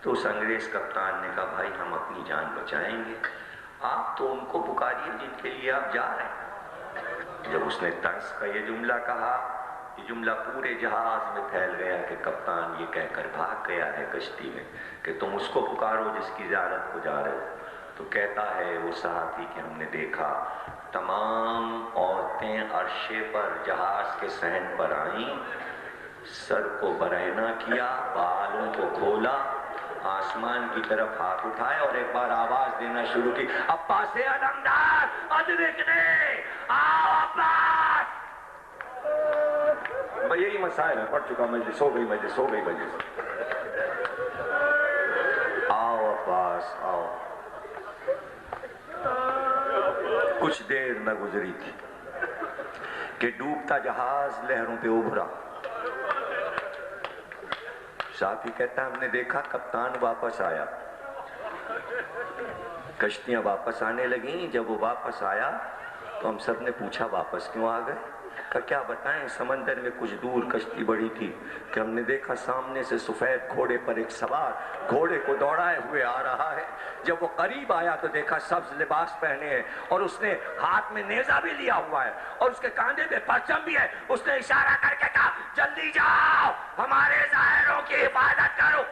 تو اس انگریز کپتان نے کہا بھائی ہم اپنی جان بچائیں گے، آپ تو ان کو پکاریے جن کے لیے آپ جا رہے ہیں. جب اس نے طرز کا یہ جملہ کہا، یہ جملہ پورے جہاز میں پھیل گیا کہ کپتان یہ کہہ کر بھاگ گیا ہے کشتی میں کہ تم اس کو پکارو جس کی زیارت کو جا رہے ہو. تو کہتا ہے وہ صحافی کہ ہم نے دیکھا تمام عورتیں عرشے پر جہاز کے صحن پر آئیں، سر کو برہنہ کیا، بالوں کو کھولا، آسمان کی طرف ہاتھ اٹھائے اور ایک بار آواز دینا شروع کی، عباس علمدار ادرکنے، آؤ عباس۔ میں یہی مسائل ہے، پڑھ چکا مجلس، ہو گئی مجلس، ہو گئی مجلس، آؤ عباس آؤ۔ کچھ دیر نہ گزری تھی کہ ڈوبتا جہاز لہروں پہ ابھرا۔ صحافی کہتا ہم نے دیکھا کپتان واپس آیا، کشتیاں واپس آنے لگیں، جب وہ واپس آیا تو ہم سب نے پوچھا واپس کیوں آ گئے؟ کہ کیا بتائیں، سمندر میں کچھ دور کشتی بڑی تھی کہ ہم نے دیکھا سامنے سے سفید گھوڑے پر ایک سوار گھوڑے کو دوڑائے ہوئے آ رہا ہے، جب وہ قریب آیا تو دیکھا سبز لباس پہنے ہیں اور اس نے ہاتھ میں نیزہ بھی لیا ہوا ہے اور اس کے کاندھے پہ پرچم بھی ہے۔ اس نے اشارہ کر کے کہا جلدی جاؤ، ہمارے ظاہروں کی حفاظت کرو۔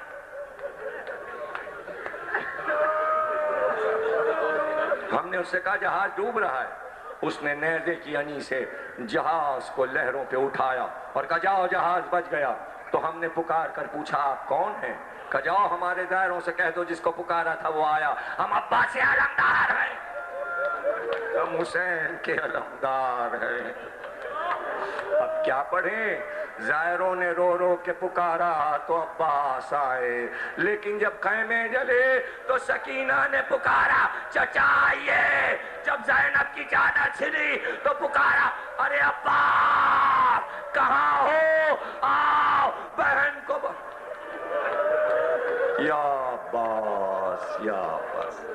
ہم نے اس سے کہا جہاز ڈوب رہا ہے، اس نے نیزے کی انی سے جہاز کو لہروں پہ اٹھایا اور کہا جاؤ جہاز بچ گیا۔ تو ہم نے پکار کر پوچھا آپ کون ہیں؟ کہا جاؤ ہمارے ظاہروں سے کہہ دو جس کو پکارا تھا وہ آیا، ہم عباس علمدار ہیں، ہم حسین کے علمدار ہیں۔ اب کیا پڑھیں؟ ظاہروں نے رو رو کے پکارا تو عباس آئے، لیکن جب خیمے جلے تو سکینہ نے پکارا چچا آئیے، جب زینب کی چادر چھلی تو پکارا ارے عباس کہاں ہو، آؤ بہن کو یا عباس یا عباس۔